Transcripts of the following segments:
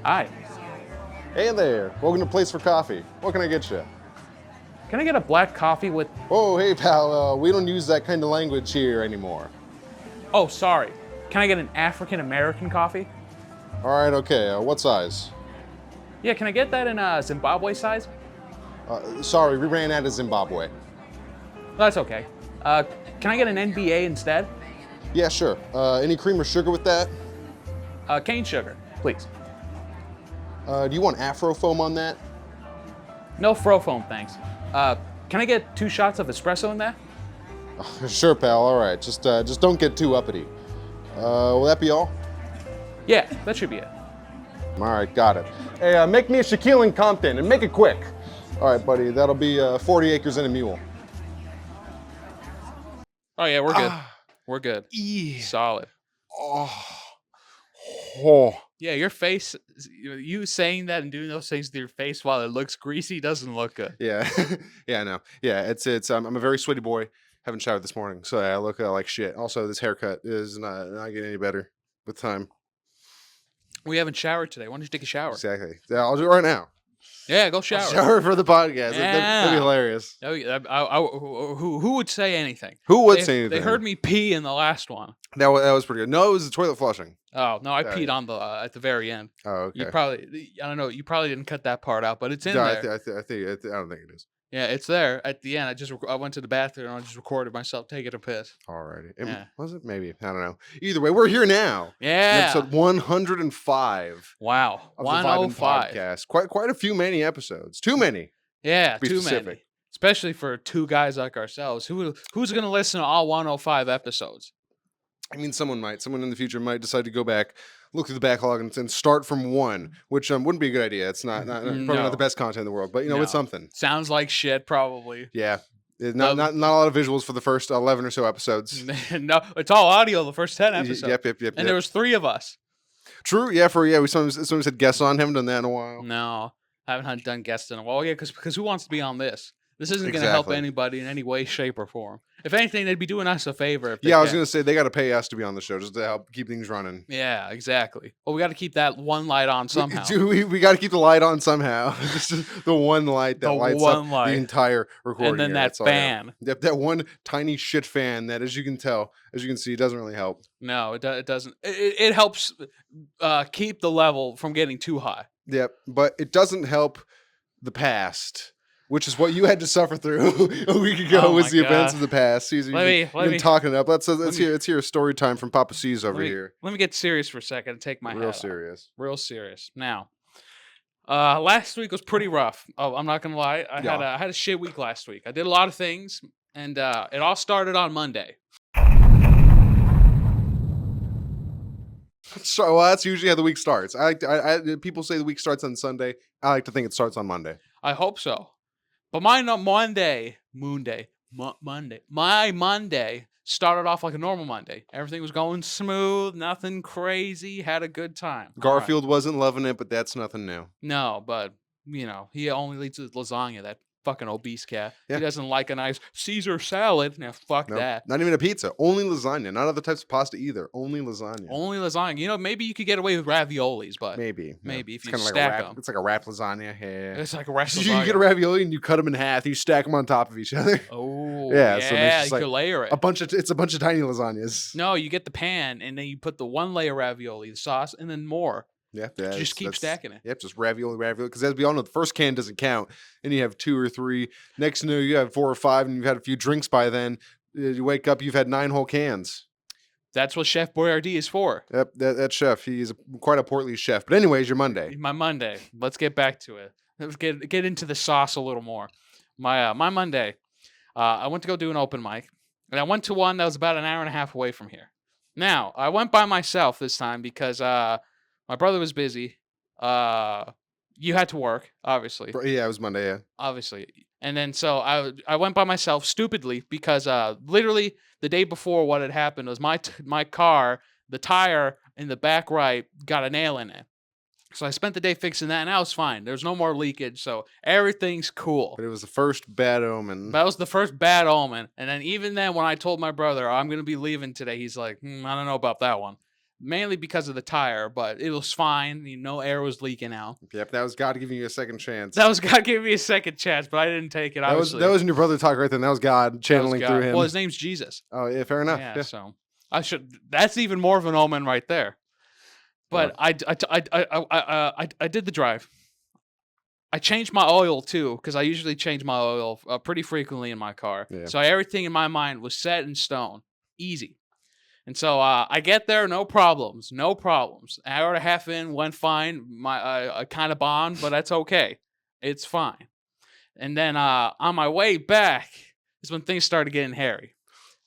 Hi. Hey there, welcome to Place for Coffee. What can I get you? Can I get a black coffee with... Oh, hey pal, we don't use that kind of language here anymore. Oh, sorry. Can I get an African American coffee? All right, okay, what size? Yeah, can I get that in Zimbabwe size? Sorry, we ran out of Zimbabwe. That's okay. Can I get an NBA instead? Yeah, sure. Any cream or sugar with that? Cane sugar, please. Do you want Afro foam on that? No fro foam, thanks. Can I get 2 shots of espresso in there? Sure, pal, all right. Just don't get too uppity. Will that be all? Yeah, that should be it. All right, got it. Hey, make me a Shaquille and Compton, and make it quick. All right, buddy, that'll be 40 acres and a mule. Oh yeah, we're good. We're good. Solid. Oh. Yeah, your face, you saying that and doing those things to your face while it looks greasy doesn't look good. Yeah, yeah, I know. Yeah, it's. I'm a very sweaty boy. Haven't showered this morning, so I look like shit. Also, this haircut is not getting any better with time. We haven't showered today. Why don't you take a shower? Exactly. Yeah, I'll do it right now. Yeah, go shower. Shower for the podcast. Yeah. That'd be hilarious. Oh, yeah, who would say anything? Who would say anything? They heard me pee in the last one. That was pretty good. No, it was the toilet flushing. Oh no, I peed on the at the very end. Oh, okay. You probably, I don't know. You probably didn't cut that part out, but it's in No, there. I don't think it is. Yeah, it's there at the end. I went to the bathroom and I just recorded myself taking a piss. Alrighty. Yeah. Was it? Maybe. I don't know. Either way, we're here now. Yeah. Episode 105. Wow. Of 105. the Vibin podcast. Quite a few many episodes. Too many. Yeah, be too specific. many. Especially for 2 guys like ourselves. Who's gonna listen to all 105 episodes? I mean, someone might. Someone in the future might decide to go back, look through the backlog, and start from 1, which wouldn't be a good idea. It's probably not the best content in the world, but it's something. Sounds like shit, probably. Yeah, not a lot of visuals for the first 11 or so episodes. No, it's all audio. The first 10 episodes. Yep. And there was 3 of us. True. Yeah. We sometimes had guests on. Haven't done that in a while. No, haven't done guests in a while. Yeah, because who wants to be on this? This isn't going to help anybody in any way, shape, or form. If anything, they'd be doing us a favor. If they I was going to say, they got to pay us to be on the show just to help keep things running. Yeah, exactly. Well, we got to keep that one light on somehow. We got to keep the light on somehow. Just the one light that lights up the entire recording. And then that fan. Yep, that one tiny shit fan that, as you can see, doesn't really help. No, it doesn't. It helps keep the level from getting too high. Yep, but it doesn't help the past, which is what you had to suffer through a week ago. Was the events of the past. Cesar, you've been talking it up. Let's hear a story time from Papa Cesar over here. Let me get serious for a second and take my hat off. Real serious. Now, last week was pretty rough. Oh, I'm not gonna lie. I had a shit week last week. I did a lot of things, and it all started on Monday. So, well, that's usually how the week starts. People say the week starts on Sunday. I like to think it starts on Monday. I hope so. But my Monday started off like a normal Monday. Everything was going smooth, nothing crazy, had a good time. Garfield wasn't loving it, but that's nothing new. No, but, he only eats lasagna, that fucking obese cat. Yeah. He doesn't like a nice Caesar salad. Now, fuck that. Not even a pizza. Only lasagna. Not other types of pasta either. Only lasagna. Only lasagna. Maybe you could get away with raviolis, but maybe if you stack stack them. It's like a wrapped lasagna. Yeah. It's like a wrapped lasagna. You get a ravioli and you cut them in half. You stack them on top of each other. Oh, yeah. So you could layer it. It's a bunch of tiny lasagnas. No, you get the pan and then you put the 1 layer ravioli, the sauce, and then more. Yeah, just keep stacking it. Yep, just ravioli. Because as we all know, the first can doesn't count, and you have 2 or 3. Next thing you have 4 or 5, and you've had a few drinks by then. You wake up, you've had 9 whole cans. That's what Chef Boyardee is for. Yep, that chef. He's quite a portly chef. But anyways, your Monday. My Monday. Let's get back to it. Let's get into the sauce a little more. My Monday. I went to go do an open mic, and I went to one that was about an hour and a half away from here. Now I went by myself this time because my brother was busy. You had to work, obviously. Yeah, it was Monday, yeah. Obviously. And then so I went by myself stupidly because literally the day before what had happened was my car, the tire in the back right got a nail in it. So I spent the day fixing that, and that was fine. There's no more leakage, so everything's cool. But it was the first bad omen. That was the first bad omen. And then even then, when I told my brother, I'm going to be leaving today, he's like, I don't know about that one. mainly because of the tire, but it was fine. No air was leaking out. Yep, that was God giving you a second chance. That was God giving me a second chance, but I didn't take it. Obviously, that wasn't your brother talk right then. That was God channeling through him. Well, his name's Jesus. Oh yeah, fair enough. Yeah, so I should. That's even more of an omen right there. But I did the drive. I changed my oil too, because I usually change my oil pretty frequently in my car. Yeah. So everything in my mind was set in stone, easy. And so I get there, no problems. An hour and a half in, went fine. I kind of bombed, but that's okay. It's fine. And then on my way back is when things started getting hairy.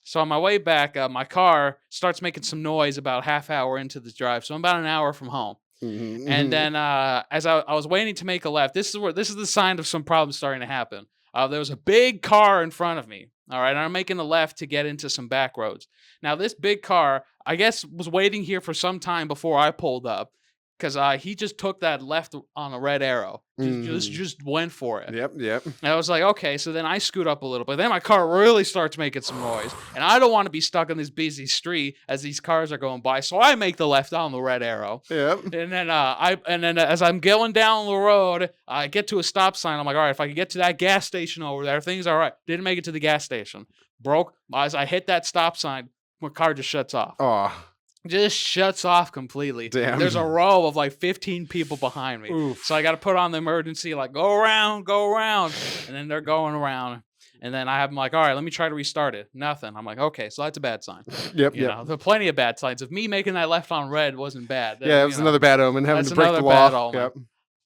So on my way back, my car starts making some noise about half hour into the drive. So I'm about an hour from home. Mm-hmm. And then as I was waiting to make a left, this is the sign of some problems starting to happen. There was a big car in front of me. All right, and I'm making a left to get into some back roads. Now, this big car, I guess, was waiting here for some time before I pulled up, because he just took that left on a red arrow. Just went for it. Yep. And I was like, okay, so then I scoot up a little bit. Then my car really starts making some noise. And I don't want to be stuck on this busy street as these cars are going by. So I make the left on the red arrow. Yep. And then as I'm going down the road, I get to a stop sign. I'm like, all right, if I can get to that gas station over there, things are all right. Didn't make it to the gas station. Broke. As I hit that stop sign, my car just shuts off. Oh. Just shuts off completely. Damn. There's a row of like 15 people behind me. Oof. So I got to put on the emergency, like, go around. And then they're going around. And then I'm like, all right, let me try to restart it. Nothing. I'm like, okay, so that's a bad sign. Yep. There are plenty of bad signs. If me making that left on red wasn't bad. Yeah, it was another bad omen, having to break the law. Yep.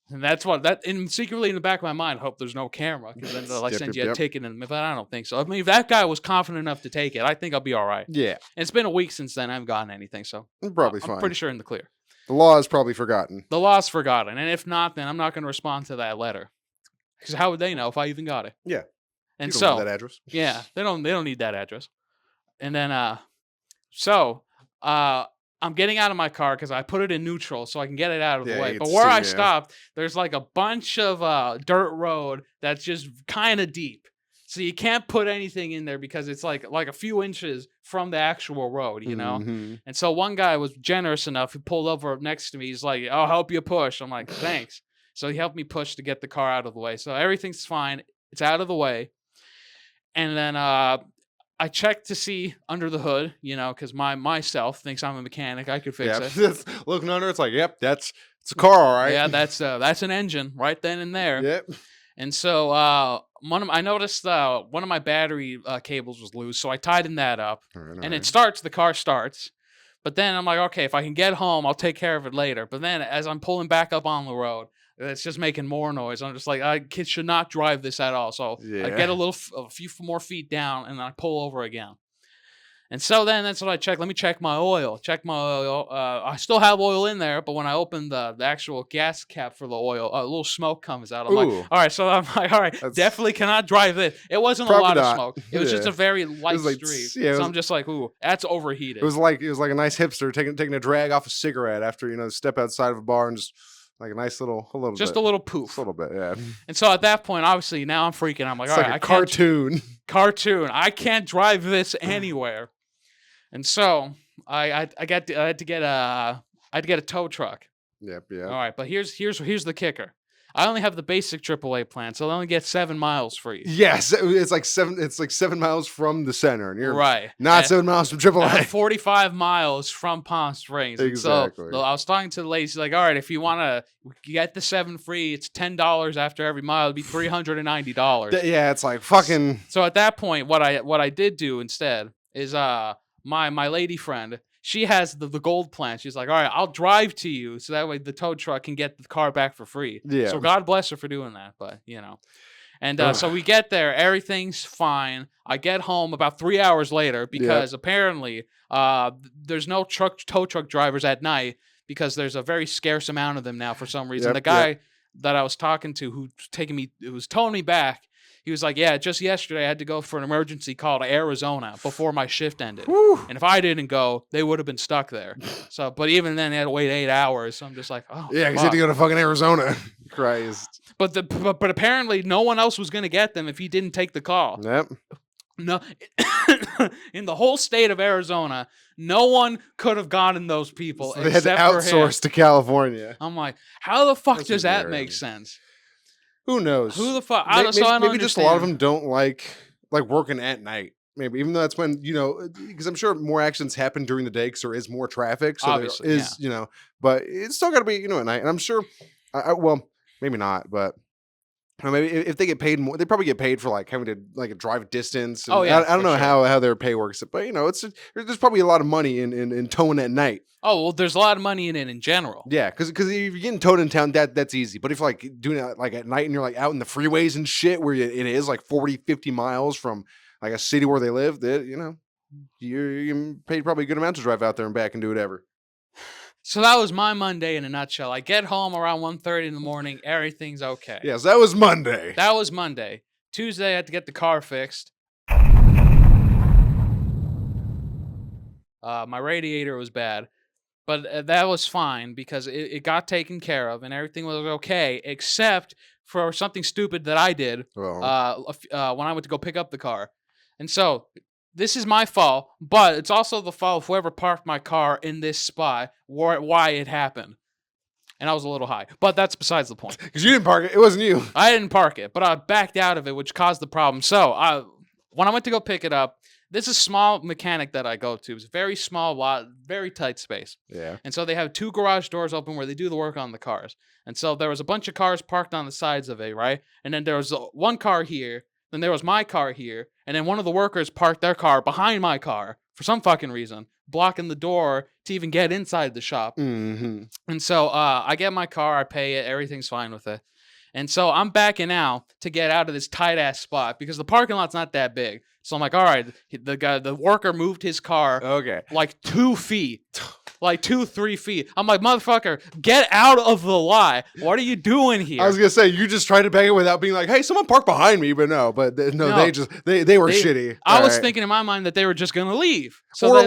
And that's and secretly in the back of my mind, I hope there's no camera, because then they'll send you a ticket. But I don't think so. I mean, if that guy was confident enough to take it, I think I'll be all right. Yeah. And it's been a week since then. I haven't gotten anything, so probably fine. I'm pretty sure in the clear. The law is probably forgotten. The law's forgotten, and if not, then I'm not going to respond to that letter, because how would they know if I even got it? Yeah. And you don't need that address. Yeah, they don't need that address. And then I'm getting out of my car because I put it in neutral so I can get it out of the way. But where I stopped, there's like a bunch of dirt road that's just kind of deep. So you can't put anything in there because it's like a few inches from the actual road, you know? Mm-hmm. And so one guy was generous enough. He pulled over next to me. He's like, I'll help you push. I'm like, thanks. So he helped me push to get the car out of the way. So everything's fine. It's out of the way. And then I checked to see under the hood, you know, because myself thinks I'm a mechanic. I could fix it. Looking under, it's like, yep, it's a car, all right. Yeah, that's an engine right then and there. Yep. And so I noticed one of my battery cables was loose, so I tightened that up. And it starts. The car starts. But then I'm like, okay, if I can get home, I'll take care of it later. But then as I'm pulling back up on the road, it's just making more noise. I'm just like, kids should not drive this at all. So I get a few more feet down, and then I pull over again. And so then that's what I check. Let me check my oil. I still have oil in there, but when I open the actual gas cap for the oil, a little smoke comes out. I'm like, all right. So I'm like, all right, definitely cannot drive this. It wasn't a lot of smoke. It was just a very light streak. Yeah, so I'm just like, ooh, that's overheated. It was like a nice hipster taking a drag off a cigarette after, step outside of a bar and just like a nice little a little poof. Just a little bit, yeah. And so at that point, obviously, now I'm freaking. I'm like, all right, like a cartoon. I can't drive this anywhere. And so I had to get a tow truck. Yep, yeah. All right, but here's the kicker. I only have the basic AAA plan, so they only get 7 miles free. Yes, it's like 7 miles from the center, and you're right. Not 7 miles from AAA. 45 miles from Palm Springs. Exactly. So I was talking to the lady. She's like, "All right, if you want to get the 7 free, it's $10 after every mile. It'd be $390." Yeah, it's like fucking. So at that point, what I did do instead is my lady friend. She has the gold plan. She's like, all right, I'll drive to you so that way the tow truck can get the car back for free. Yeah. So God bless her for doing that, but And so we get there, everything's fine. I get home about 3 hours later because apparently there's no tow truck drivers at night because there's a very scarce amount of them now for some reason. The guy that I was talking to who was towing me back, he was like, yeah, just yesterday I had to go for an emergency call to Arizona before my shift ended. Woo. And if I didn't go, they would have been stuck there. So, but even then, they had to wait 8 hours. So I'm just like, oh, yeah, because you had to go to fucking Arizona. Christ. But apparently, no one else was going to get them if he didn't take the call. Yep. No, in the whole state of Arizona, no one could have gotten those people So they except had to for him. outsource to California. I'm like, how the fuck does that make sense? Who knows? Who the fuck? Maybe just a lot of them don't like working at night. Maybe even though that's when, because I'm sure more accidents happen during the day because there is more traffic. So obviously, there is, but it's still got to be, at night. And I'm sure, well, maybe not, but maybe if they get paid more, they probably get paid for like having to drive distance. And I don't know how their pay works, but there's probably a lot of money in towing at night. Oh, well, there's a lot of money in it in general. Yeah, because if you're getting towed in town, that's easy. But if you're doing it at night and you're out in the freeways and shit where it is 40, 50 miles from a city where they live, that you're paid probably a good amount to drive out there and back and do whatever. So that was my Monday in a nutshell. I get home around 1:30 in the morning. Everything's okay. Yes, that was Monday. That was Monday. Tuesday, I had to get the car fixed. My radiator was bad. But that was fine because it got taken care of and everything was okay, except for something stupid that I did when I went to go pick up the car. And so this is my fault, but it's also the fault of whoever parked my car in this spot, why it happened. And I was a little high, but that's besides the point. Because you didn't park it. It wasn't you. I didn't park it, but I backed out of it, which caused the problem. So when I went to go pick it up, this is a small mechanic that I go to. It's a very small lot, very tight space. Yeah. And so they have 2 garage doors open where they do the work on the cars. And so there was a bunch of cars parked on the sides of it, right? And then there was one car here. Then there was my car here. And then one of the workers parked their car behind my car for some fucking reason, blocking the door to even get inside the shop. Mm-hmm. And so I get my car, I pay it, everything's fine with it. And so I'm backing out to get out of this tight ass spot because the parking lot's not that big. So I'm like, all right, the worker moved his car 2 feet, 2-3 feet. I'm like, motherfucker, get out of the lot. What are you doing here? I was gonna say you just tried to bag it without being like, hey, someone parked behind me, but no, they were shitty. I was thinking in my mind that they were just gonna leave, or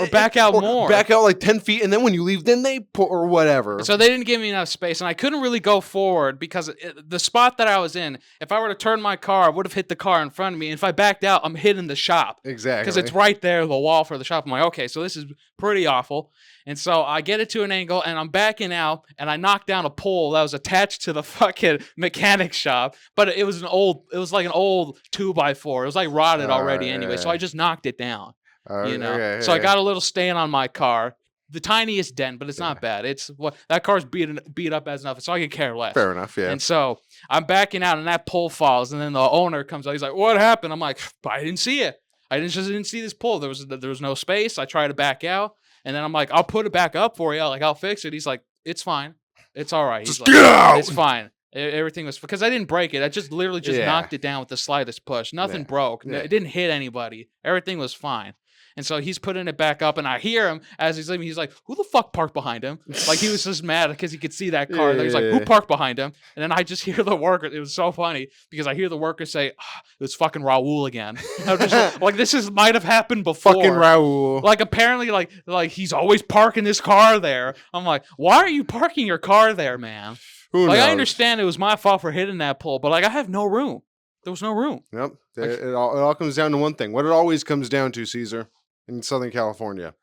back out more, back out 10 feet, and then when you leave, then they put or whatever. So they didn't give me enough space, and I couldn't really go forward because the spot that I was in, if I were to turn my car, I would have hit the car in front of me. And if I backed out, I'm hitting the shop. Exactly. Because it's right there, the wall for the shop. I'm like, okay, so this is pretty awful. And so I get it to an angle, and I'm backing out, and I knock down a pole that was attached to the fucking mechanic shop. But it was like an old 2x4. It was rotted already anyway. So I just knocked it down. So I got a little stain on my car. The tiniest dent, but it's not bad. It's that car's beat up as enough, so I could care less. Fair enough, yeah. And so I'm backing out, and that pole falls, and then the owner comes out. He's like, "What happened?" I'm like, "I didn't see it. I didn't see this pole. There was no space. I tried to back out, and then I'm like, I'll put it back up for you. I'll fix it." He's like, "It's fine. It's all right." He's just get out. It's fine. Everything was because I didn't break it. I just literally knocked it down with the slightest push. Nothing broke. It didn't hit anybody. Everything was fine. And so he's putting it back up, and I hear him as he's leaving. He's like, "Who the fuck parked behind him?" Like he was just mad because he could see that car. He's like, "Who parked behind him?" And then I just hear the worker. It was so funny because I hear the worker say, "It was fucking Raul again." I'm just like, this might have happened before. Fucking Raul. Like apparently, like he's always parking his car there. I'm like, why are you parking your car there, man? Who knows? I understand it was my fault for hitting that pole, but I have no room. There was no room. Yep. It all comes down to one thing. What it always comes down to, Cesar. In Southern California.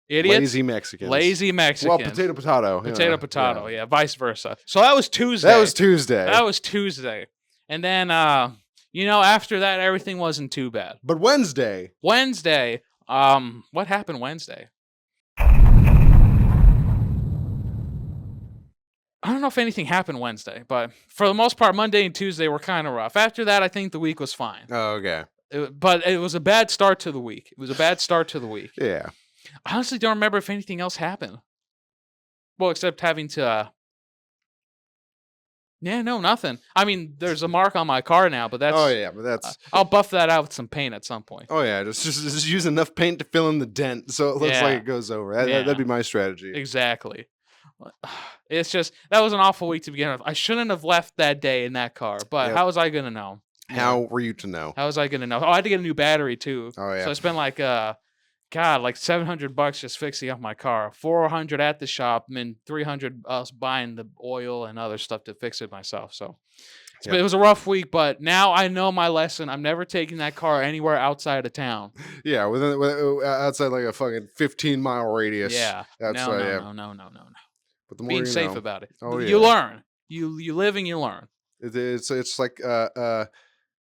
Idiots. Lazy Mexicans. Well, potato. Yeah, vice versa. So that was Tuesday. And then, after that, everything wasn't too bad. But Wednesday, what happened Wednesday? I don't know if anything happened Wednesday, but for the most part, Monday and Tuesday were kind of rough. After that, I think the week was fine. Oh, okay. But it was a bad start to the week. Yeah. I honestly don't remember if anything else happened. Well, except having to... nothing. I mean, there's a mark on my car now, but that's... Oh, yeah, but that's... I'll buff that out with some paint at some point. Oh, yeah, just use enough paint to fill in the dent so it looks like it goes over. That'd be my strategy. Exactly. It's just... That was an awful week to begin with. I shouldn't have left that day in that car, but how was I going to know? How were you to know? How was I going to know? Oh, I had to get a new battery, too. Oh, yeah. So I spent like $700 just fixing up my car. $400 at the shop, and then $300 buying the oil and other stuff to fix it myself. So It was a rough week, but now I know my lesson. I'm never taking that car anywhere outside of town. Yeah, outside like a fucking 15-mile radius. Yeah. No. But the more being you safe know. about it. Oh, You learn. You live and you learn. It's like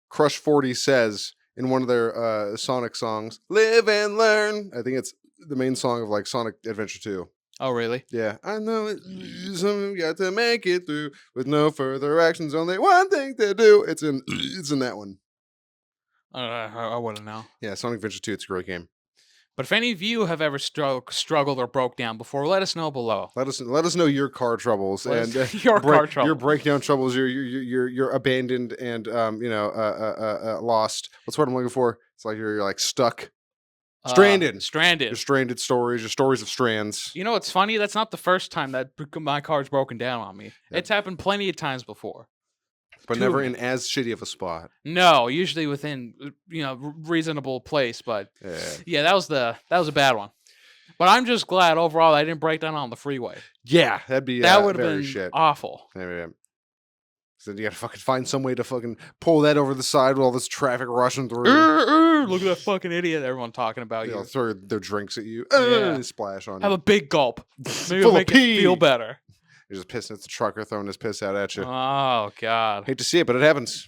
Crush 40 says in one of their Sonic songs, "Live and learn." I think it's the main song of like Sonic Adventure 2. Oh, really? Yeah. I know something got to make it through with no further actions, only one thing to do. It's in that one. I wouldn't know. Yeah, Sonic Adventure 2, it's a great game. But if any of you have ever struggled or broke down before, let us know below. Let us know your car troubles and your car troubles, your breakdown troubles, your abandoned and lost. What's what I'm looking for? It's like you're like stuck, stranded, Your stranded stories, your stories of strands. You know what's funny? That's not the first time that my car's broken down on me. Yep. It's happened plenty of times before. But never in as shitty of a spot. No, usually within reasonable place. But yeah, that was a bad one. But I'm just glad overall I didn't break down on the freeway. Yeah, that would have been awful. Yeah. So you gotta fucking find some way to fucking pull that over the side with all this traffic rushing through. Look at that fucking idiot! Everyone talking about you. They'll throw their drinks at you. And splash on you. Have a big gulp. Maybe it'll make it feel better. You're just pissing at the trucker throwing his piss out at you. Oh, God. Hate to see it, but it happens.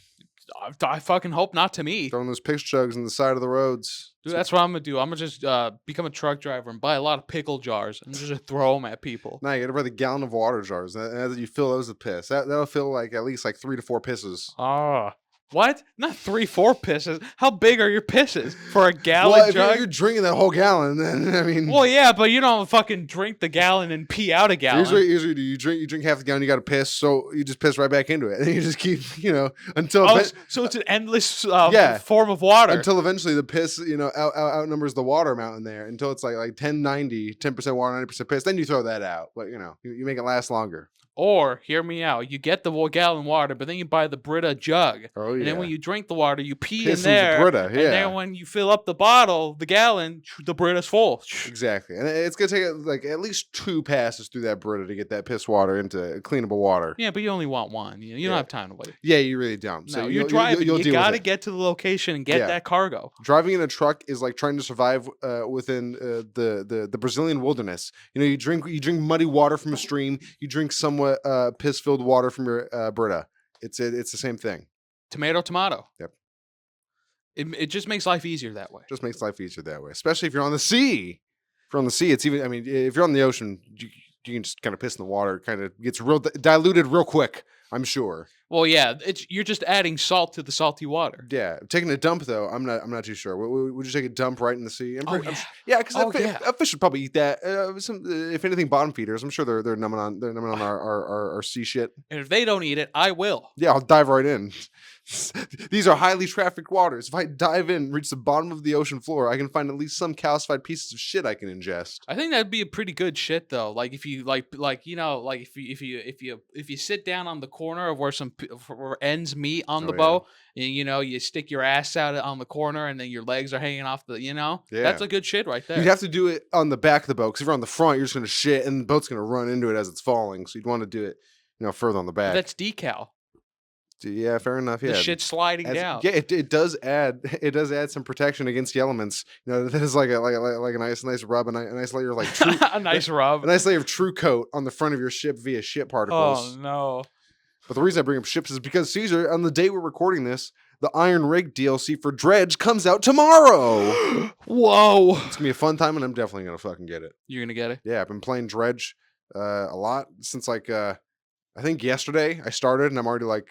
I fucking hope not to me. Throwing those piss jugs on the side of the roads. Dude, that's what I'm going to do. I'm going to just become a truck driver and buy a lot of pickle jars and just throw them at people. No, you got to buy the gallon of water jars. And you fill those with piss. That'll fill like at least like 3 to 4 pisses. Oh. What? Not 3-4 pisses. How big are your pisses for a gallon jug? If you're drinking that whole gallon, then I mean. Well, yeah, but you don't fucking drink the gallon and pee out a gallon. Usually do you drink half the gallon, you got to piss, so you just piss right back into it, and you just keep until. So it's an endless form of water until eventually the piss outnumbers the water amount in there until it's like 10% water, 90% piss. Then you throw that out, but you make it last longer. Or, hear me out, you get the gallon water, but then you buy the Brita jug. Oh, yeah. And then when you drink the water, you pee Piss in there. The Brita, yeah. And then when you fill up the bottle, the gallon, the Brita's full. Exactly. And it's going to take like at least 2 passes through that Brita to get that piss water into cleanable water. Yeah, but you only want one. You don't have time to wait. Yeah, you really don't. So you're driving. You got to get to the location and get that cargo. Driving in a truck is like trying to survive within the Brazilian wilderness. You drink muddy water from a stream. You drink somewhat piss-filled water from your Brita. It's the same thing. Tomato. Yep. It just makes life easier that way. Just makes life easier that way, especially if you're on the sea. If you're on the sea, it's even. I mean, if you're on the ocean, you can just kind of piss in the water. It kind of gets real diluted real quick. I'm sure. Well, yeah, you're just adding salt to the salty water. Yeah, taking a dump though, I'm not too sure. Would you take a dump right in the sea? Because a fish would probably eat that. If anything, bottom feeders. I'm sure they're numbing on our sea shit. And if they don't eat it, I will. Yeah, I'll dive right in. These are highly trafficked waters. If I dive in, reach the bottom of the ocean floor, I can find at least some calcified pieces of shit I can ingest. I think that'd be a pretty good shit though. Like if you if you sit down on the corner of where where ends meet on the bow, and you stick your ass out on the corner, and then your legs are hanging off that's a good shit right there. You'd have to do it on the back of the boat because if you're on the front, you're just gonna shit, and the boat's gonna run into it as it's falling. So you'd want to do it, further on the back. That's decal. Yeah, fair enough. Yeah, the shit's sliding down. Yeah, it does add some protection against the elements. That is like a nice rub, a nice layer of like true, a nice rub, a nice layer of true coat on the front of your ship via ship particles. Oh no! But the reason I bring up ships is because Cesar, on the day we're recording this, the Iron Rig DLC for Dredge comes out tomorrow. Whoa! It's gonna be a fun time, and I'm definitely gonna fucking get it. You're gonna get it? Yeah, I've been playing Dredge a lot since I think yesterday I started, and I'm already like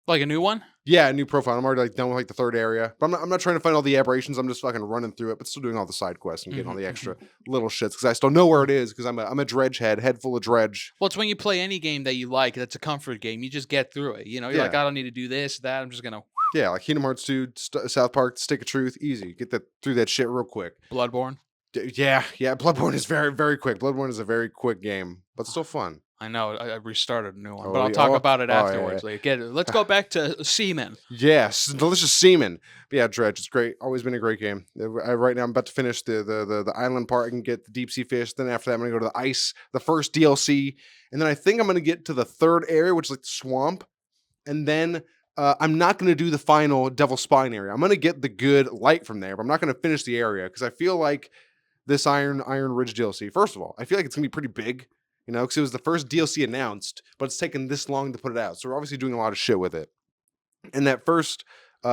a new one. Yeah, a new profile. I'm already done with the 3rd area, but I'm not trying to find all the aberrations. I'm just fucking running through it, but still doing all the side quests and getting all the extra little shits because I still know where it is because I'm a dredge head full of dredge. Well, it's when you play any game that you like that's a comfort game. You just get through it. You're like, I don't need to do this, that. I'm just gonna. Yeah, like Kingdom Hearts 2, South Park, Stick of Truth, easy. Get through that shit real quick. Bloodborne. Yeah. Bloodborne is very, very quick. Bloodborne is a very quick game, but still fun. I know. I restarted a new one, but I'll talk about it afterwards. Yeah. Let's go back to Seaman. Yes, delicious Seaman. But yeah, Dredge, it's great. Always been a great game. Right now, I'm about to finish the island part. I can get the deep sea fish. Then after that, I'm going to go to the ice, the first DLC. And then I think I'm going to get to the 3rd area, which is like the swamp. And then I'm not going to do the final Devil Spine area. I'm going to get the good light from there, but I'm not going to finish the area because I feel like this Iron Ridge DLC. First of all, I feel like it's gonna be pretty big, because it was the first DLC announced, but it's taken this long to put it out. So we're obviously doing a lot of shit with it. And that first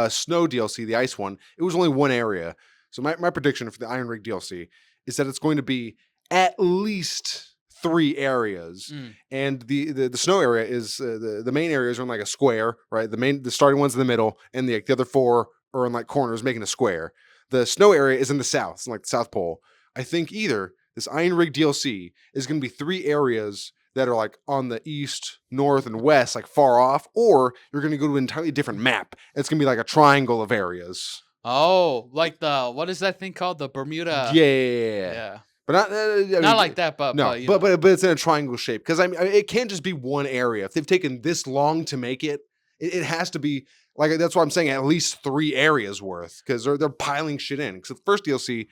Snow DLC, the ice one, it was only one area. So my prediction for the Iron Rig DLC is that it's going to be at least 3 areas, and the snow area is the main areas are in like a square, right? The starting one's in the middle, and the other 4 are in like corners, making a square. The snow area is in the south, it's in like the South Pole. I think either this Iron Rig DLC is going to be 3 areas that are like on the east, north, and west, like far off, or you're going to go to an entirely different map. It's going to be like a triangle of areas. Oh, like what is that thing called? The Bermuda. Yeah. But not like that, but no, but it's in a triangle shape because I mean it can't just be one area. If they've taken this long to make it, it has to be like that's why I'm saying at least 3 areas worth because they're piling shit in. Because the first DLC,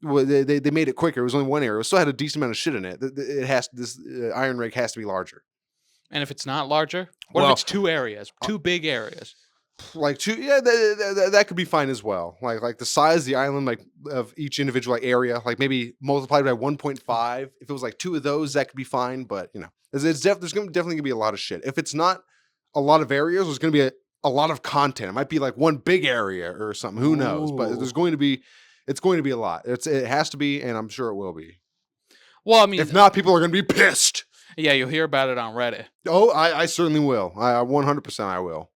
they made it quicker. It was only 1 area. It still had a decent amount of shit in it. This Iron Rig has to be larger. And if it's not larger, what if it's 2 areas, 2 big areas? Like 2, yeah, that could be fine as well. Like the size of the island, like of each individual area, like maybe multiplied by 1.5. If it was like 2 of those, that could be fine. But there's definitely gonna be a lot of shit. If it's not a lot of areas, there's gonna be a lot of content. It might be like one big area or something. Who knows? But it's going to be a lot. It has to be, and I'm sure it will be. Well, I mean, if not, people are gonna be pissed. Yeah, you'll hear about it on Reddit. Oh, I certainly will. 100% I will.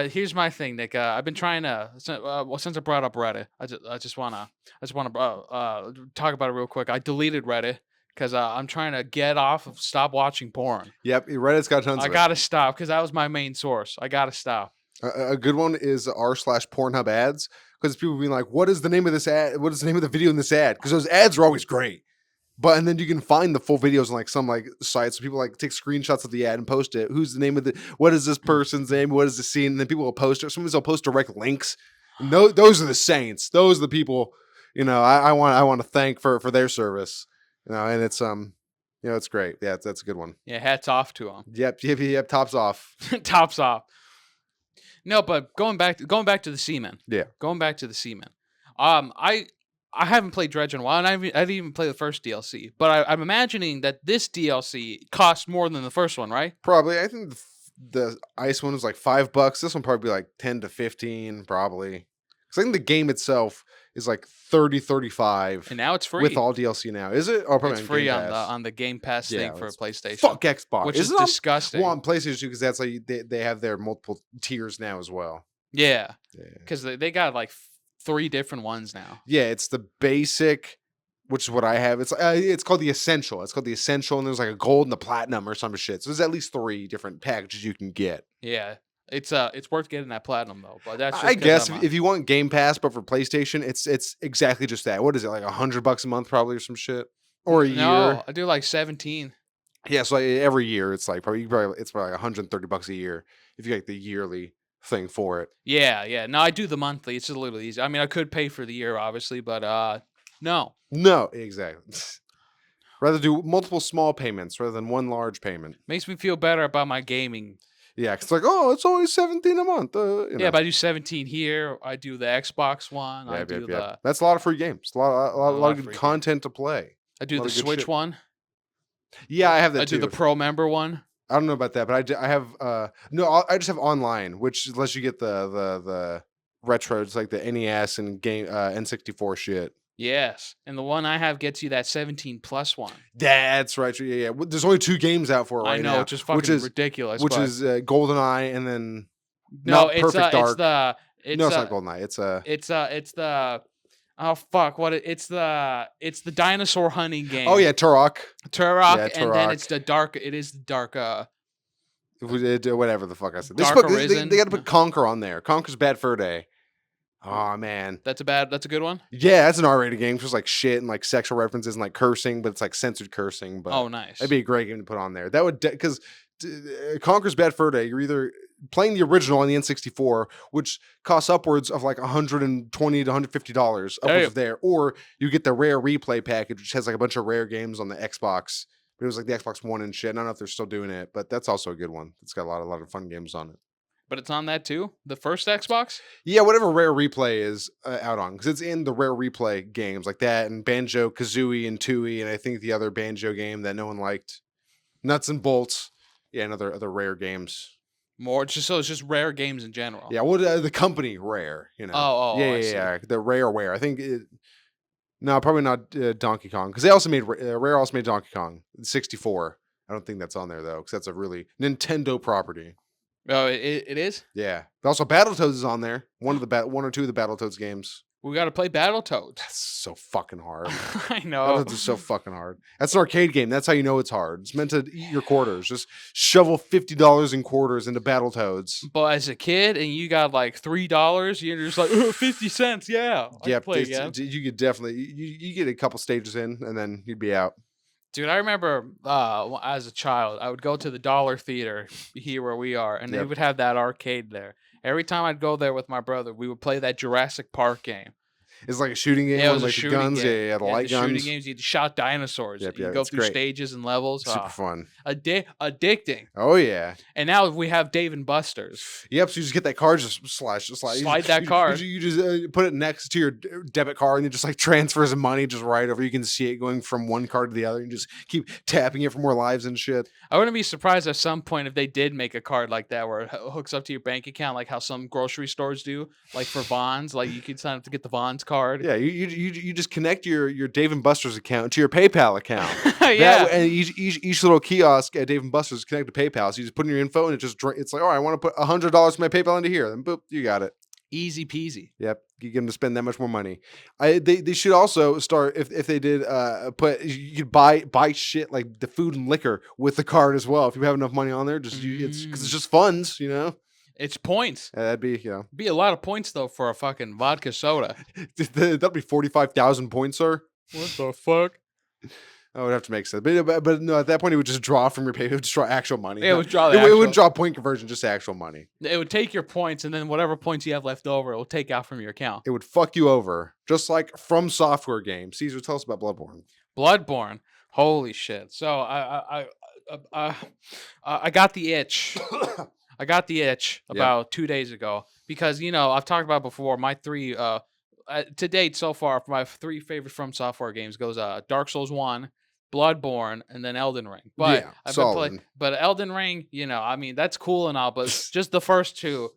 Here's my thing, Nick. I've been trying to since I brought up Reddit, I just wanna talk about it real quick. I deleted Reddit because I'm trying to stop watching porn. Yep, Reddit's got tons. I gotta stop because that was my main source. I gotta stop. A good one is r/Pornhub ads because people being like, "What is the name of this ad? What is the name of the video in this ad?" Because those ads are always great. And then you can find the full videos on like some like sites. So people like take screenshots of the ad and post it. Who's the name of what is this person's name? What is the scene? And then people will post it. Sometimes they'll post direct links. And those are the saints. Those are the people, I want to thank for their service. And it's it's great. Yeah, that's a good one. Yeah, hats off to them. Yep. Tops off. Tops off. No, but going back to the Seaman. Yeah. Going back to the Seaman. I haven't played Dredge in a while, and I didn't even play the first DLC. But I'm imagining that this DLC costs more than the first one, right? Probably. I think the ice one was like $5. This one probably like 10 to 15, probably. Because I think the game itself is like 30, 35. And now it's free with all DLC now. Is it? Oh, probably it's free on the Game Pass thing for PlayStation. Fuck Xbox, which is disgusting. Well, on PlayStation too, because that's like they have their multiple tiers now as well. Yeah, because they got like 3 different ones now. Yeah, it's the basic, which is what I have. It's called the Essential. It's called the Essential, and there's like a gold and a platinum or some shit. So there's at least 3 different packages you can get. Yeah, it's worth getting that platinum though. But that's just I guess if you want Game Pass, but for PlayStation, it's exactly just that. What is it, like $100 a month probably or some shit, or a year? No, I do like 17. Yeah, so like every year it's like probably it's probably like $130 a year if you get the yearly thing for it. Yeah. No, I do the monthly. It's just a little easy. I mean, I could pay for the year, obviously, but no. No, exactly. Rather do multiple small payments rather than one large payment. Makes me feel better about my gaming. Yeah, it's like, oh, it's only 17 a month. Yeah, but I do 17 here. I do the Xbox one. That's a lot of free games. A lot of good content to play. I do the Switch one. Yeah, I have that too. I do the Pro member one. I don't know about that, but I have I just have online, which lets you get the retro, it's like the NES and game N64 shit. Yes, and the one I have gets you that 17 plus one. That's right. Yeah. There's only 2 games out for it right now. I know, which is fucking ridiculous. Which is GoldenEye and then no, it's Perfect Dark. No, it's not GoldenEye. It's the oh fuck! It's the dinosaur hunting game. Oh yeah, Turok. Yeah, and then it's the dark. It is the dark. Whatever the fuck I said. They got to put Conquer on there. Conquer's Bad Fur Day. Oh man, that's a good one. Yeah, that's an R-rated game. Just like shit and like sexual references and like cursing, but it's like censored cursing. But oh, nice. That'd be a great game to put on there. That would because Conquer's Bad Fur Day. You're either playing the original on the N64, which costs upwards of like $120 to $150 upwards of there, or you get the rare replay package, which has like a bunch of rare games on the Xbox. But it was like the Xbox One and shit. I don't know if they're still doing it, but that's also a good one. It's got a lot of fun games on it. But it's on that too? The first Xbox? Yeah, whatever Rare Replay is out on, because it's in the Rare Replay games like that, and Banjo Kazooie and Tooie, and I think the other Banjo game that no one liked, Nuts and Bolts. Yeah, and other Rare games. More just so it's just Rare games in general. Yeah, well, the company Rare, you know. I see. Yeah. The Rareware. I think. No, probably not Donkey Kong, because they also made Rare also made Donkey Kong 64. I don't think that's on there though, because that's a really Nintendo property. Oh, it is? Yeah. But also Battletoads is on there. One or two of the Battletoads games. We got to play Battletoads. That's so fucking hard. I know. Battletoads is so fucking hard. That's an arcade game. That's how you know it's hard. It's meant to eat your quarters. Just shovel $50 in quarters into Battletoads. But as a kid and you got like $3, you're just like, 50 cents. Yeah. Yeah. You could definitely, you get a couple stages in and then you'd be out. Dude, I remember as a child, I would go to the Dollar Theater here where we are, and they would have that arcade there. Every time I'd go there with my brother, we would play that Jurassic Park game. It's like a shooting game. Yeah, it was like a shooting guns. game. Yeah, the light guns. Shooting games. You shot dinosaurs. You go through stages and levels. Super fun. Addicting. Oh yeah. And now we have Dave and Buster's. Yep. So you just get that card, just slide that card. You just put it next to your debit card, and it just like transfers the money just right over. You can see it going from one card to the other. You just keep tapping it for more lives and shit. I wouldn't be surprised at some point if they did make a card like that where it hooks up to your bank account, like how some grocery stores do, like for Vons. Like you could sign up to get the Vons card. Yeah, you just connect your Dave and Buster's account to your PayPal account. Yeah, and each little kiosk at Dave and Buster's is connected to PayPal. So you just put in your info, and it's like, oh, I want to put $100 from my PayPal into here. Then boop, you got it. Easy peasy. Yep, you get them to spend that much more money. They should also start if they did you could buy shit like the food and liquor with the card as well if you have enough money on there. It's because it's just funds, you know. It's points. That'd be be a lot of points though for a fucking vodka soda. That'd be 45,000 points, sir. What the fuck? I would have to make sense, but no. At that point, it would just draw from your pay. It would just draw actual money. It would draw. It wouldn't draw point conversion, just actual money. It would take your points, and then whatever points you have left over, it will take out from your account. It would fuck you over, just like From Software games. Caesar, tell us about Bloodborne. Bloodborne, holy shit! So I got the itch. I got the itch about 2 days ago because I've talked about before. My three to date so far, my three favorite From Software games goes Dark Souls 1. Bloodborne and then Elden Ring, but I've been playing. But Elden Ring, I mean that's cool and all, but just the first two,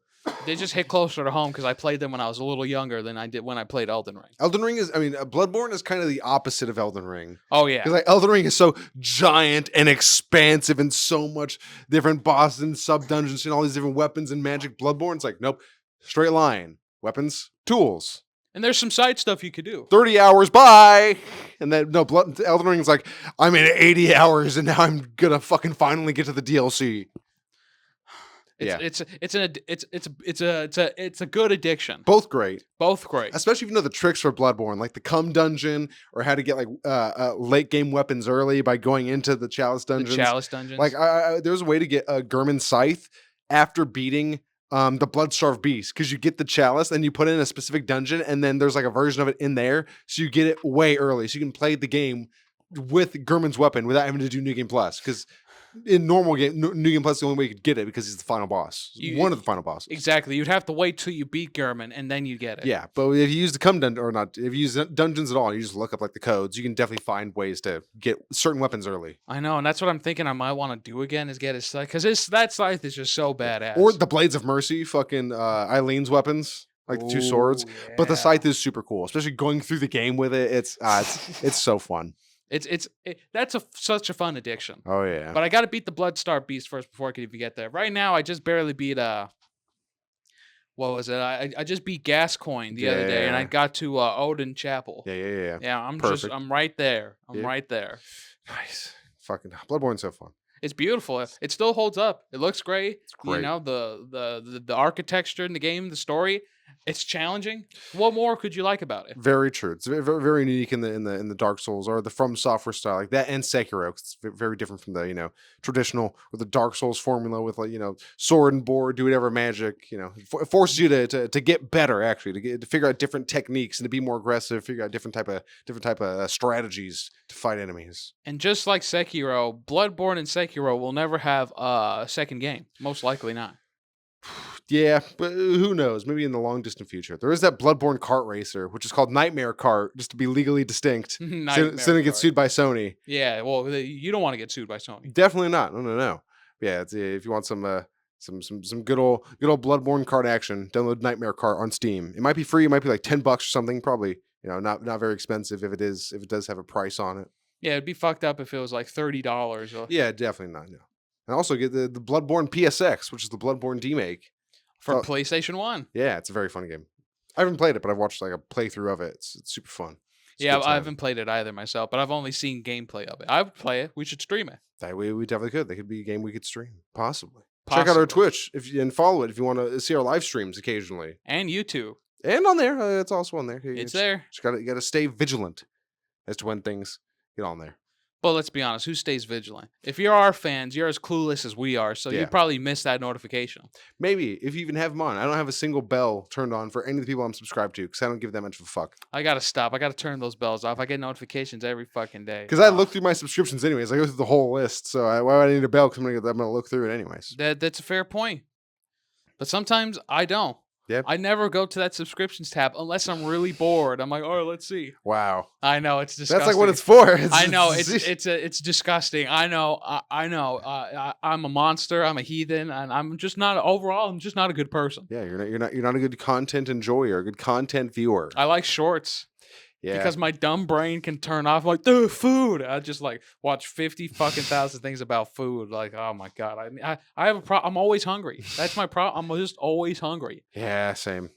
they just hit closer to home because I played them when I was a little younger than I did when I played Elden Ring. Bloodborne is kind of the opposite of Elden Ring. Oh yeah, because like Elden Ring is so giant and expansive and so much different bosses and sub dungeons and all these different weapons and magic. Bloodborne's like nope, straight line, weapons, tools. And there's some side stuff you could do. 30 hours, bye. And then Elden Ring's like, I'm in 80 hours, and now I'm gonna fucking finally get to the DLC. It's a good addiction. Both great. Especially if you know the tricks for Bloodborne, like the cum dungeon, or how to get like late game weapons early by going into the chalice dungeons. Like there's a way to get a Gurman scythe after beating the Bloodstarved Beast, because you get the chalice and you put it in a specific dungeon, and then there's like a version of it in there, so you get it way early, so you can play the game with Gurman's weapon without having to do New Game Plus. Because in normal game, New Game Plus is the only way you could get it because he's the final boss, one of the final bosses. Exactly, you'd have to wait till you beat Gurman and then you get it. Yeah, but if you use the cum dungeon, or not, if you use dungeons at all, you just look up like the codes. You can definitely find ways to get certain weapons early. I know, and that's what I'm thinking I might want to do again, is get his scythe, because that scythe is just so badass. Or the Blades of Mercy, fucking Eileen's weapons, like the two swords. Yeah. But the scythe is super cool, especially going through the game with it. It's so fun. That's such a fun addiction. Oh yeah. But I got to beat the Bloodstarved Beast first before I can even get there. Right now, I just barely beat what was it? I just beat Gascoigne the other day, and I got to Odin Chapel. Yeah. Yeah, I'm right there. Right there. Nice. Fucking Bloodborne's so fun. It's beautiful. It still holds up. It looks great. It's great. The architecture in the game, the story. It's challenging. What more could you like about it? Very true. It's very, very unique in the Dark Souls or the From Software style, like that, and Sekiro. It's very different from the traditional or the Dark Souls formula with like sword and board, do whatever magic. It forces you to get better, actually, to figure out different techniques and to be more aggressive, figure out different type of strategies to fight enemies. And just like Sekiro, Bloodborne and Sekiro will never have a second game. Most likely not. Yeah, but who knows? Maybe in the long distant future. There is that Bloodborne kart racer, which is called Nightmare Kart, just to be legally distinct. So Nightmare they get card. sued by Sony. Yeah, well, you don't want to get sued by Sony. Definitely not. No. Yeah, if you want some good old Bloodborne kart action, download Nightmare Kart on Steam. It might be free. It might be like $10 or something. Probably, not very expensive if it does have a price on it. Yeah, it'd be fucked up if it was like $30. Yeah, definitely not. No. And also get the Bloodborne PSX, which is the Bloodborne remake. For PlayStation 1. Yeah, it's a very fun game. I haven't played it, but I've watched like a playthrough of it. It's super fun. Yeah, I haven't played it either myself, but I've only seen gameplay of it. I would play it. We should stream it. That way, we definitely could. That could be a game we could stream, possibly. Check out our Twitch and follow it if you want to see our live streams occasionally. And YouTube. And on there, it's also on there. It's there. You got to stay vigilant as to when things get on there. But let's be honest, who stays vigilant? If you're our fans, you're as clueless as we are, so you probably missed that notification. Maybe, if you even have them on. I don't have a single bell turned on for any of the people I'm subscribed to because I don't give that much of a fuck. I got to stop. I got to turn those bells off. I get notifications every fucking day. Because I look through my subscriptions anyways. I go through the whole list, so why would I need a bell? Because I'm going to look through it anyways. That's a fair point. But sometimes I don't. Yeah. I never go to that subscriptions tab unless I'm really bored. I'm like, oh, let's see. Wow. I know it's disgusting. That's like what it's for. I know it's disgusting. I know. I'm a monster. I'm a heathen, and I'm just not a good person. Yeah, you're not a good content enjoyer, a good content viewer. I like shorts. Yeah. Because my dumb brain can turn off like, dude, food. I just like watch 50 fucking thousand things about food. Like, oh my God. I have a problem. I'm always hungry. That's my problem. I'm just always hungry. Yeah, same.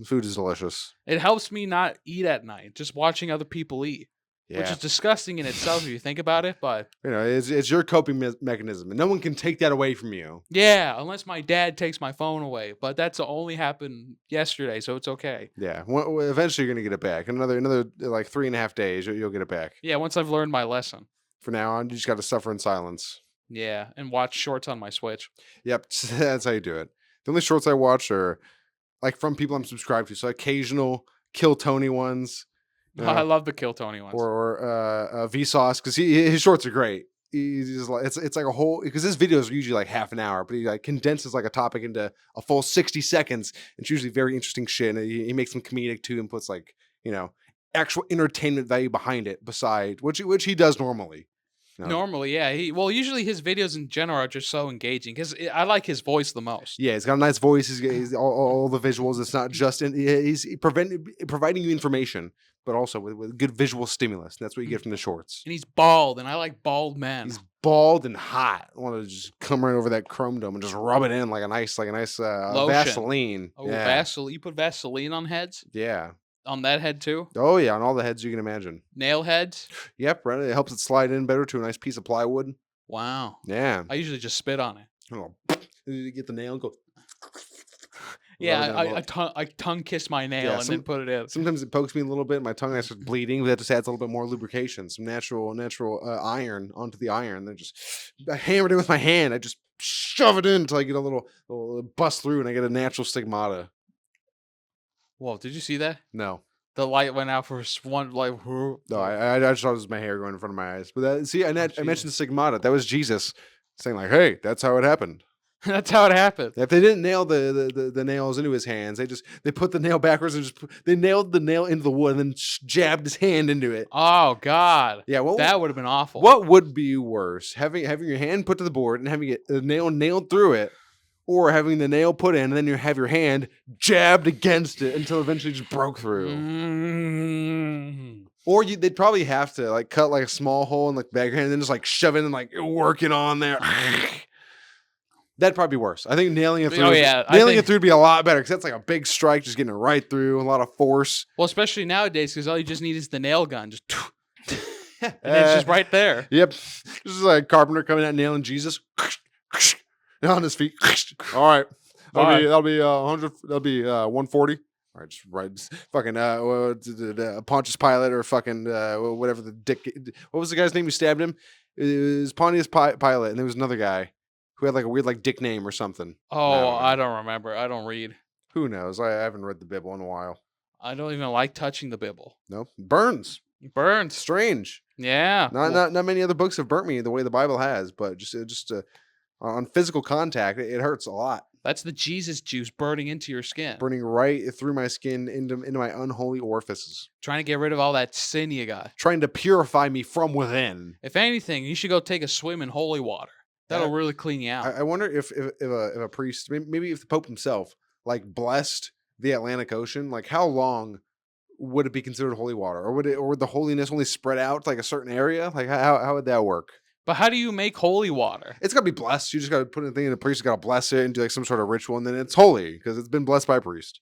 Food is delicious. It helps me not eat at night, just watching other people eat. Yeah. Which is disgusting in itself if you think about it, but it's your coping mechanism, and no one can take that away from you. Yeah, unless my dad takes my phone away, but that's only happened yesterday, so it's okay. Yeah, eventually you're gonna get it back. Another like 3.5 days, you'll get it back. Yeah, once I've learned my lesson. For now on, you just got to suffer in silence. Yeah, and watch shorts on my Switch. Yep, that's how you do it. The only shorts I watch are like from people I'm subscribed to, so occasional Kill Tony ones. I love the Kill Tony ones. Or Vsauce, because his shorts are great. He's just like it's like a whole, because his videos are usually like half an hour, but he like condenses like a topic into a full 60 seconds. It's usually very interesting shit, and he makes them comedic too, and puts like actual entertainment value behind it. Beside which he does normally. Normally, yeah. Usually his videos in general are just so engaging because I like his voice the most. Yeah, he's got a nice voice. He's all the visuals. It's not just he's providing you information, but also with good visual stimulus. And that's what you get from the shorts. And he's bald, and I like bald men. He's bald and hot. I want to just come right over that chrome dome and just rub it in like a nice Vaseline. Oh, yeah. Vaseline! You put Vaseline on heads? Yeah. On that head too? Oh yeah, on all the heads you can imagine. Nail heads? Yep, right. It helps it slide in better to a nice piece of plywood. Wow. Yeah. I usually just spit on it. Oh, you get the nail and go. Yeah, I tongue kiss my nail and then put it in. Sometimes it pokes me a little bit. My tongue starts bleeding, but that just adds a little bit more lubrication, some natural iron onto the iron. Then I hammered it with my hand. I just shove it in until I get a little bust through, and I get a natural stigmata. Whoa, did you see that? No. The light went out for one, like... No, I just thought it was my hair going in front of my eyes. But I mentioned stigmata. That was Jesus saying like, hey, that's how it happened. That's how it happened. If they didn't nail the nails into his hands, they put the nail backwards and they nailed the nail into the wood and then jabbed his hand into it. Oh God! Yeah, that would have been awful. What would be worse, having your hand put to the board and having the nail nailed through it, or having the nail put in and then you have your hand jabbed against it until eventually just broke through? Or they'd probably have to like cut like a small hole in like the back of your hand and then just like shove it and like work it on there. That'd probably be worse. I think nailing it through. Oh yeah, nailing it through would be a lot better because that's like a big strike, just getting it right through, a lot of force. Well, especially nowadays, because all you just need is the nail gun, just and it's just right there. Yep, this is like a carpenter coming out nailing Jesus on his feet. All right, that'll be 100. That'll be 140. All right, just fucking Pontius Pilate or fucking whatever the dick. What was the guy's name who stabbed him? It was Pontius Pilate, and there was another guy who had like a weird like dick name or something. Oh, I don't remember. I don't read. Who knows? I haven't read the Bible in a while. I don't even like touching the Bible. Nope. Burns. Strange. Yeah. Not many other books have burnt me the way the Bible has, but just on physical contact, it hurts a lot. That's the Jesus juice burning into your skin. Burning right through my skin into my unholy orifices. Trying to get rid of all that sin you got. Trying to purify me from within. If anything, you should go take a swim in holy water. That'll really clean you out. I wonder if a priest, maybe if the Pope himself, like blessed the Atlantic Ocean, like how long would it be considered holy water, or would the holiness only spread out to like a certain area? Like how would that work? But how do you make holy water? It's got to be blessed. You just got to put a thing in. The priest got to bless it and do like some sort of ritual, and then it's holy because it's been blessed by a priest.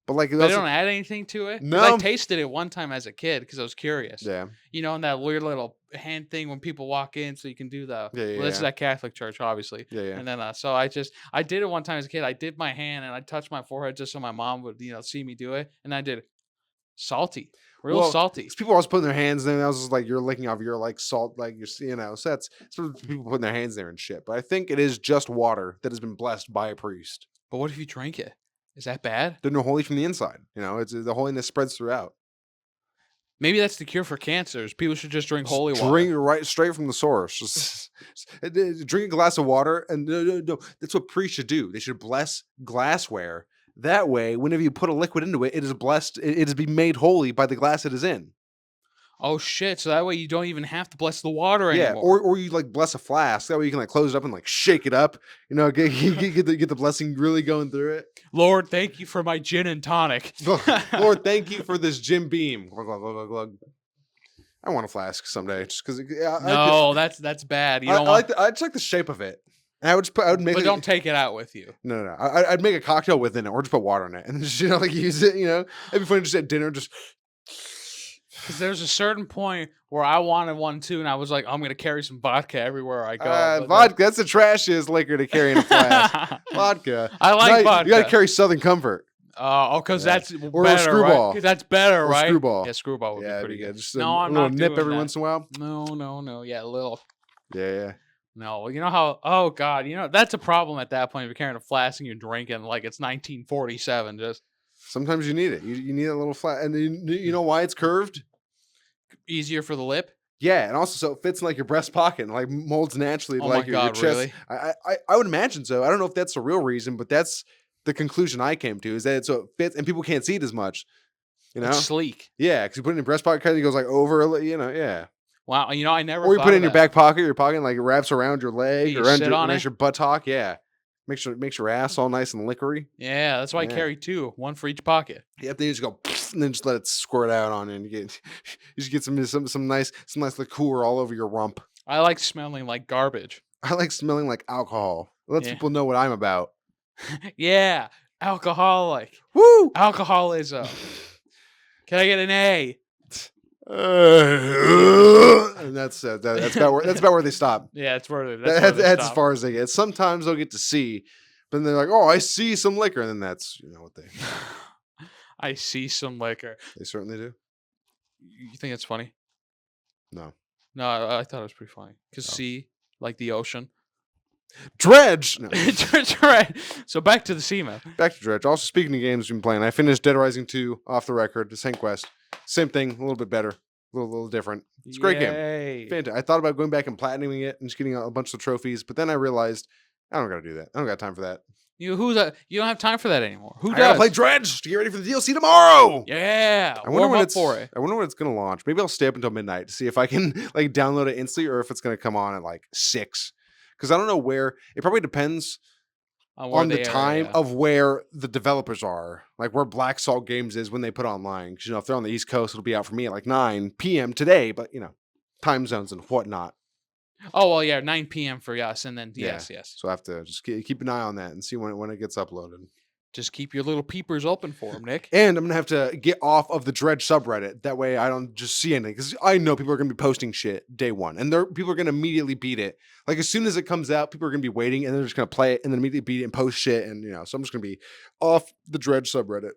But like, they don't add anything to it. No, I tasted it one time as a kid because I was curious. Yeah, you know, in that weird little hand thing when people walk in, so you can do the. Well, this is that Catholic church, obviously. Yeah. And then so I did it one time as a kid. I did my hand and I touched my forehead just so my mom would see me do it, and I did salty. Real salty. People always putting their hands in. I was just like, you're licking off your like salt, like you're, so that's sort of people putting their hands there and shit. But I think it is just water that has been blessed by a priest. But what if you drink it? Is that bad? They're no holy from the inside. It's the holiness spreads throughout. Maybe that's the cure for cancers. People should just drink holy water. Drink right straight from the source. Just drink a glass of water, and no. That's what priests should do. They should bless glassware. That way, whenever you put a liquid into it, it is blessed. It is be made holy by the glass it is in. Oh shit! So that way you don't even have to bless the water anymore. Yeah, or you like bless a flask. That way you can like close it up and like shake it up. Get the blessing really going through it. Lord, thank you for my gin and tonic. Lord, thank you for this Jim Beam. Glug, glug, glug, glug. I want a flask someday, just because. That's bad. You don't. I just like the shape of it. And I would make. But don't take it out with you. No. I'd make a cocktail within it, or just put water in it, and just like use it. It'd be funny just at dinner, just. Because there's a certain point where I wanted one too, and I was like, I'm gonna carry some vodka everywhere I go. Vodka, that's the trashiest liquor to carry in a flask. Vodka. I like vodka. You gotta carry Southern Comfort. Because that's better, or Screwball. Right? That's better, right? Screwball. Yeah, Screwball would be pretty good. Just I'm not nip every once in a while. No. Yeah, a little. Yeah. No, you know how? Oh God, that's a problem at that point. If you're carrying a flask and you're drinking like it's 1947, just. Sometimes you need it. You need a little flat, and you know why it's curved? Easier for the lip. Yeah, and also so it fits in like your breast pocket and like molds naturally to like your chest. Really? I would imagine so. I don't know if that's the real reason, but that's the conclusion I came to, is that it fits and people can't see it as much. It's sleek. Yeah, because you put it in your breast pocket, it goes like over. Yeah. Wow, I never. Or you put it in your back pocket, and like it wraps around your leg or around your buttock. Yeah. Makes your ass all nice and liquidy. Yeah, that's why I carry two, one for each pocket. Yep, then you just go and then just let it squirt out on you, and you just get some nice liqueur all over your rump. I like smelling like garbage. I like smelling like alcohol. It lets people know what I'm about. Yeah, alcoholic. Woo! Alcoholism. Can I get an A? And that's about where they stop. Yeah, it's where that's as far as they get. Sometimes they'll get to see, but then they're like, "Oh, I see some liquor," and then that's what they. I see some liquor. They certainly do. You think it's funny? No, I thought it was pretty funny because sea, like the ocean. Dredge. No. Dredge. So back to the sea, man. Back to Dredge. Also, speaking of games we've been playing, I finished Dead Rising 2 off the record. The same quest. Same thing, a little bit better, a little different. It's a great game. Fantastic. I thought about going back and platinuming it and just getting a bunch of trophies, but then I realized I don't got to do that. I don't got time for that. You don't have time for that anymore. Who does? I gotta play Dredge to get ready for the DLC tomorrow. Yeah, I wonder when it's gonna launch. Maybe I'll stay up until midnight to see if I can like download it instantly or if it's gonna come on at like 6. Because I don't know where. It probably depends on the time of where the developers are, like where Black Salt Games is when they put online. Because if they're on the East Coast, it'll be out for me at like 9 p.m. today. But time zones and whatnot. Oh well, yeah, 9 p.m. for us, and then yes. So I have to just keep an eye on that and see when it gets uploaded. Just keep your little peepers open for them, Nick. And I'm gonna have to get off of the Dredge subreddit. That way, I don't just see anything, because I know people are gonna be posting shit day one, and people are gonna immediately beat it. Like as soon as it comes out, people are gonna be waiting, and they're just gonna play it and then immediately beat it and post shit. And so I'm just gonna be off the Dredge subreddit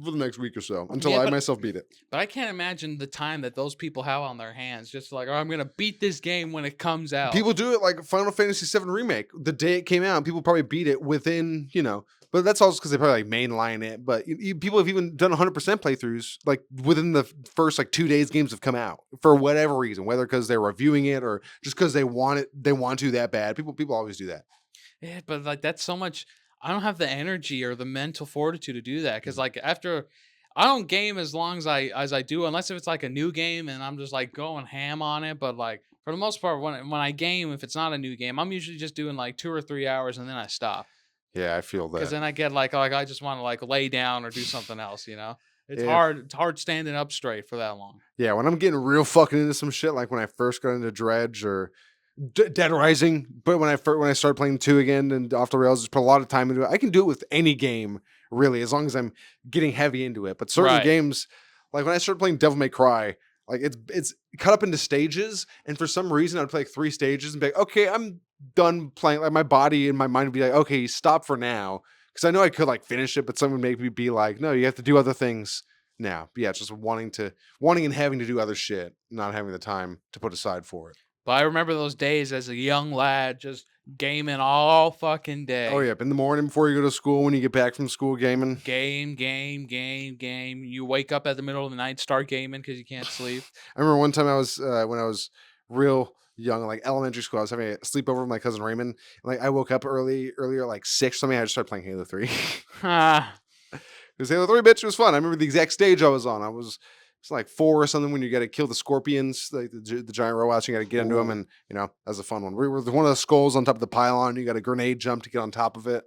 for the next week or so until I myself beat it. But I can't imagine the time that those people have on their hands, just like, I'm gonna beat this game when it comes out. People do it like Final Fantasy VII Remake. The day it came out, people probably beat it within, but that's also because they probably like mainline it. But people have even done 100% playthroughs like within the first like 2 days games have come out for whatever reason, whether because they're reviewing it or just because they want to that bad. People always do that. Yeah, but like that's so much. I don't have the energy or the mental fortitude to do that because like after I don't game as long as I do unless if it's like a new game and I'm just like going ham on it. But like for the most part, when I game, if it's not a new game, I'm usually just doing like 2 or 3 hours and then I stop Yeah, I feel because that. then I get like I just want to like lay down or do something else. You know, it's If hard. It's hard standing up straight for that long. Yeah, when I'm getting real fucking into some shit, like when I first got into Dredge or Dead Rising, but when I started playing 2 again and off the rails, just put a lot of time into it. I can do it with any game really, as long as I'm getting heavy into it. But certain Right. games, like when I started playing Devil May Cry, like it's cut up into stages, and for some reason I'd play like 3 stages and be like, okay, I'm done playing. Like my body and my mind would be like, okay, stop for now, because I know I could like finish it, but someone would make me be like, no, you have to do other things now. But yeah, it's just wanting and having to do other shit, not having the time to put aside for it. But I remember those days as a young lad just gaming all fucking Oh, day. yeah, in the morning before you go to school, when you get back from school, gaming. Game. You wake up at the middle of the night, start gaming because you can't sleep. I remember one time I was when I was real young, like elementary school. I was having a sleepover with my cousin Raymond. And, like I woke up earlier, like 6 something. I just started playing Halo 3. Ah, Because Halo 3, bitch, was fun. I remember the exact stage I was on. It's like 4 or something when you got to kill the scorpions, like the giant robots. You got to get into them, and that was a fun one. We were one of the skulls on top of the pylon. You got a grenade jump to get on top of it.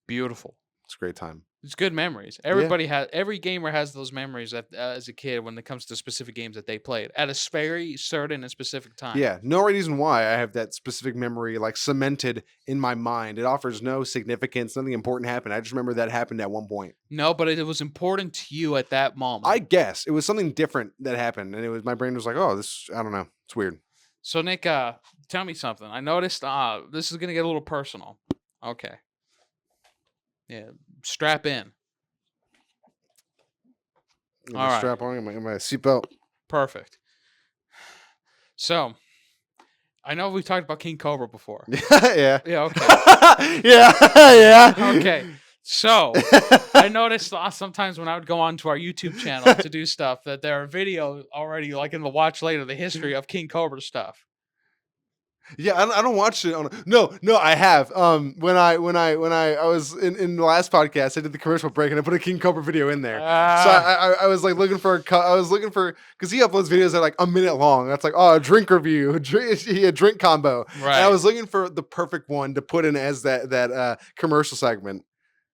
beautiful. It's a great time. It's good memories. Every gamer has those memories as a kid when it comes to specific games that they played at a very certain and specific time. Yeah, no reason why I have that specific memory like cemented in my mind. It offers no significance. Nothing important happened. I just remember that happened at one point. No, but it was important to you at that moment. I guess it was something different that happened, and it was my brain was like, "Oh, this. I don't know. It's weird." So Nick, tell me something. I noticed this is gonna get a little personal. Okay. Yeah, strap in. All right. Strap on in my seatbelt. Perfect. So, I know we've talked about King Cobra before. Yeah. Yeah, okay. Yeah. Okay. So, I noticed sometimes when I would go onto our YouTube channel to do stuff that there are videos already, like in the watch later, the history of King Cobra stuff. Yeah, I don't watch it on. No, I have. When I was in the last podcast, I did the commercial break and I put a King Cobra video in there. So I was like looking for because he uploads videos that are like a minute long. That's like a drink review, a drink combo. Right. And I was looking for the perfect one to put in as that commercial segment.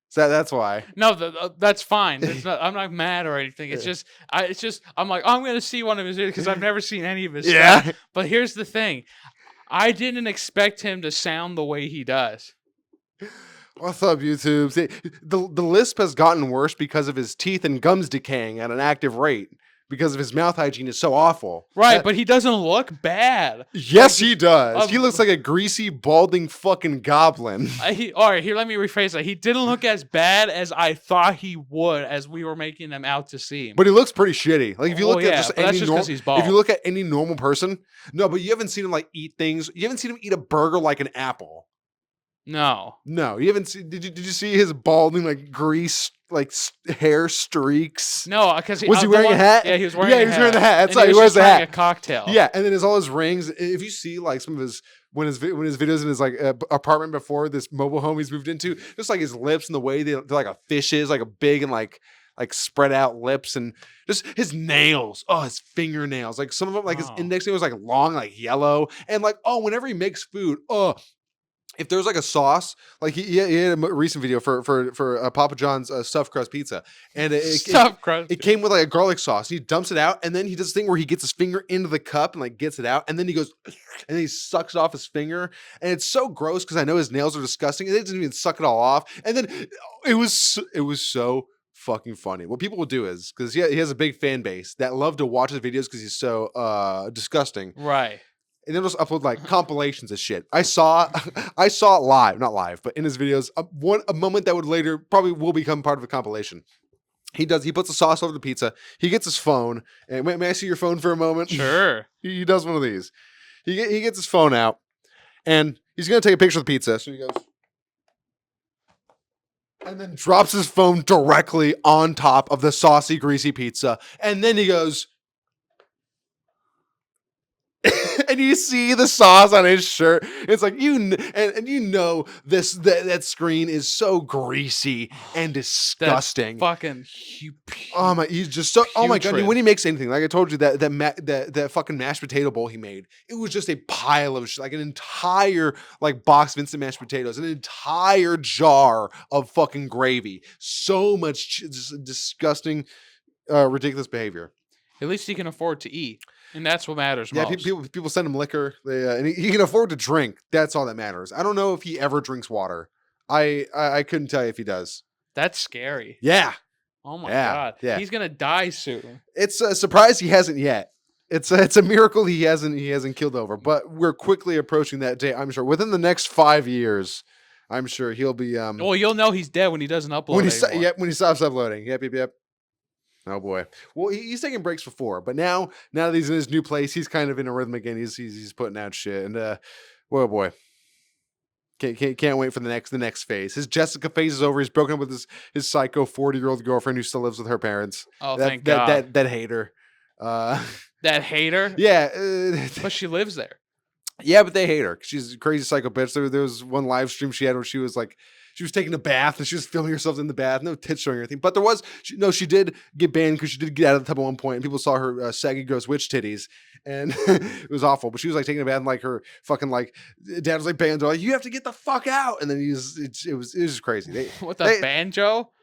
So that's why. No, that's fine. I'm not mad or anything. It's just I'm like, I'm gonna see one of his videos because I've never seen any of his stuff. But here's the thing. I didn't expect him to sound the way he does. What's up, YouTube? See, the lisp has gotten worse because of his teeth and gums decaying at an active rate because of his mouth hygiene is so awful. Right, but he doesn't look bad. Yes, he does. He looks like a greasy, balding fucking goblin. All right, here, let me rephrase that. He didn't look as bad as I thought he would as we were making him out to seem. But he looks pretty shitty. Like if you look at just any he's bald. If you look at any normal person, no, but you haven't seen him like eat things. You haven't seen him eat a burger like an apple. No, you haven't seen. Did you see his balding like grease like hair streaks? No, because was he wearing a hat? Yeah, he was wearing. He was wearing the hat. That's right. He wears the hat. A cocktail. Yeah, and then all his rings. If you see like some of his when his videos in his like apartment before this mobile home he's moved into, just like his lips and the way they're like a fish's, like a big and like spread out lips, and just his nails. Oh, his fingernails. Like some of them, like his index nail was like long, like yellow, and like whenever he makes food, if there's like a sauce, like he had a recent video for Papa John's stuffed crust pizza, and it came with like a garlic sauce. He dumps it out, and then he does this thing where he gets his finger into the cup and like gets it out, and then he goes, and then he sucks it off his finger, and it's so gross because I know his nails are disgusting, and they didn't even suck it all off, and then it was so fucking funny. What people will do is because he has a big fan base that love to watch his videos because he's so disgusting, right? And they'll just upload like compilations of shit. I saw it live, not live, but in his videos, a moment that would later probably will become part of a compilation. He puts the sauce over the pizza. He gets his phone. And may I see your phone for a moment? Sure. He does one of these. He gets his phone out, and he's gonna take a picture of the pizza. So he goes, and then drops his phone directly on top of the saucy, greasy pizza, and then he goes. and you see the sauce on his shirt. It's like and that screen is so greasy and disgusting. Fucking oh my, he's just so. Oh my god! When he makes anything, like I told you that fucking mashed potato bowl he made, it was just a pile of like an entire like box of instant mashed potatoes, an entire jar of fucking gravy, so much just disgusting, ridiculous behavior. At least he can afford to eat. And that's what matters most. Yeah, people send him liquor, and he can afford to drink. That's all that matters. I don't know if he ever drinks water. I couldn't tell you if he does. That's scary. Yeah. Oh my god. Yeah. He's gonna die soon. It's a surprise he hasn't yet. It's a miracle he hasn't killed over. But we're quickly approaching that day. I'm sure within the next 5 years, I'm sure he'll be. Well, you'll know he's dead when he doesn't upload anymore. When he stops uploading. Yep. Oh boy. Well, he's taking breaks before, but now that he's in his new place, he's kind of in a rhythm again. He's putting out shit, and oh boy, can't wait for the next phase. His Jessica phase is over. He's broken up with his psycho 40-year-old girlfriend who still lives with her parents. Oh, thank God. That hater. That hater. Yeah, but she lives there. Yeah, but they hate her. She's a crazy psycho bitch. There was one live stream she had where she was like. She was taking a bath and she was filming herself in the bath. No tits showing or anything. But she did get banned because she did get out of the tub at one point. And people saw her saggy gross witch titties. And it was awful. But she was like taking a bath and like her fucking like dad was like banned. Like, you have to get the fuck out. And then it was crazy. What the banjo?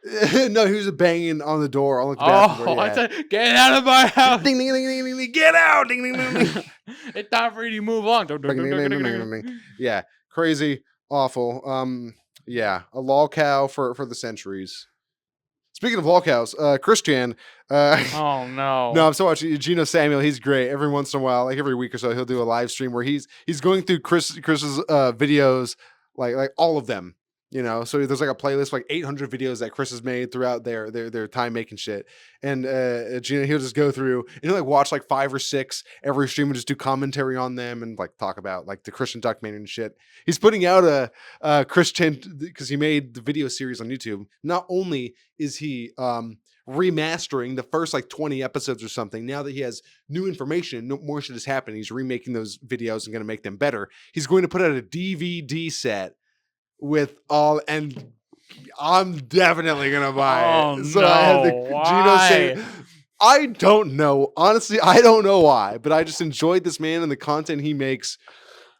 No, he was banging on the door. On the bathroom I said, get out of my house. Ding, ding, ding, ding, ding, get out. Ding, ding, ding, ding. It's time for you to move on. Yeah, crazy, awful. Yeah, a lol cow for the centuries. Speaking of lol cows, Christian. Oh no! No, I'm still watching Gino Samuel. He's great. Every once in a while, like every week or so, he'll do a live stream where he's going through Chris's videos, like all of them. You know, so there's like a playlist of like 800 videos that Chris has made throughout their time making shit. And Gina, he'll just go through and he'll like watch like 5 or 6 every stream and just do commentary on them and like talk about like the Christian documentary and shit. He's putting out a Christian because he made the video series on YouTube. Not only is he remastering the first like 20 episodes or something, now that he has new information, no more shit has happened. He's remaking those videos and going to make them better. He's going to put out a DVD set with all, and I'm definitely gonna buy it. So no, I had why? Gino say, I don't know. Honestly, I don't know why, but I just enjoyed this man and the content he makes.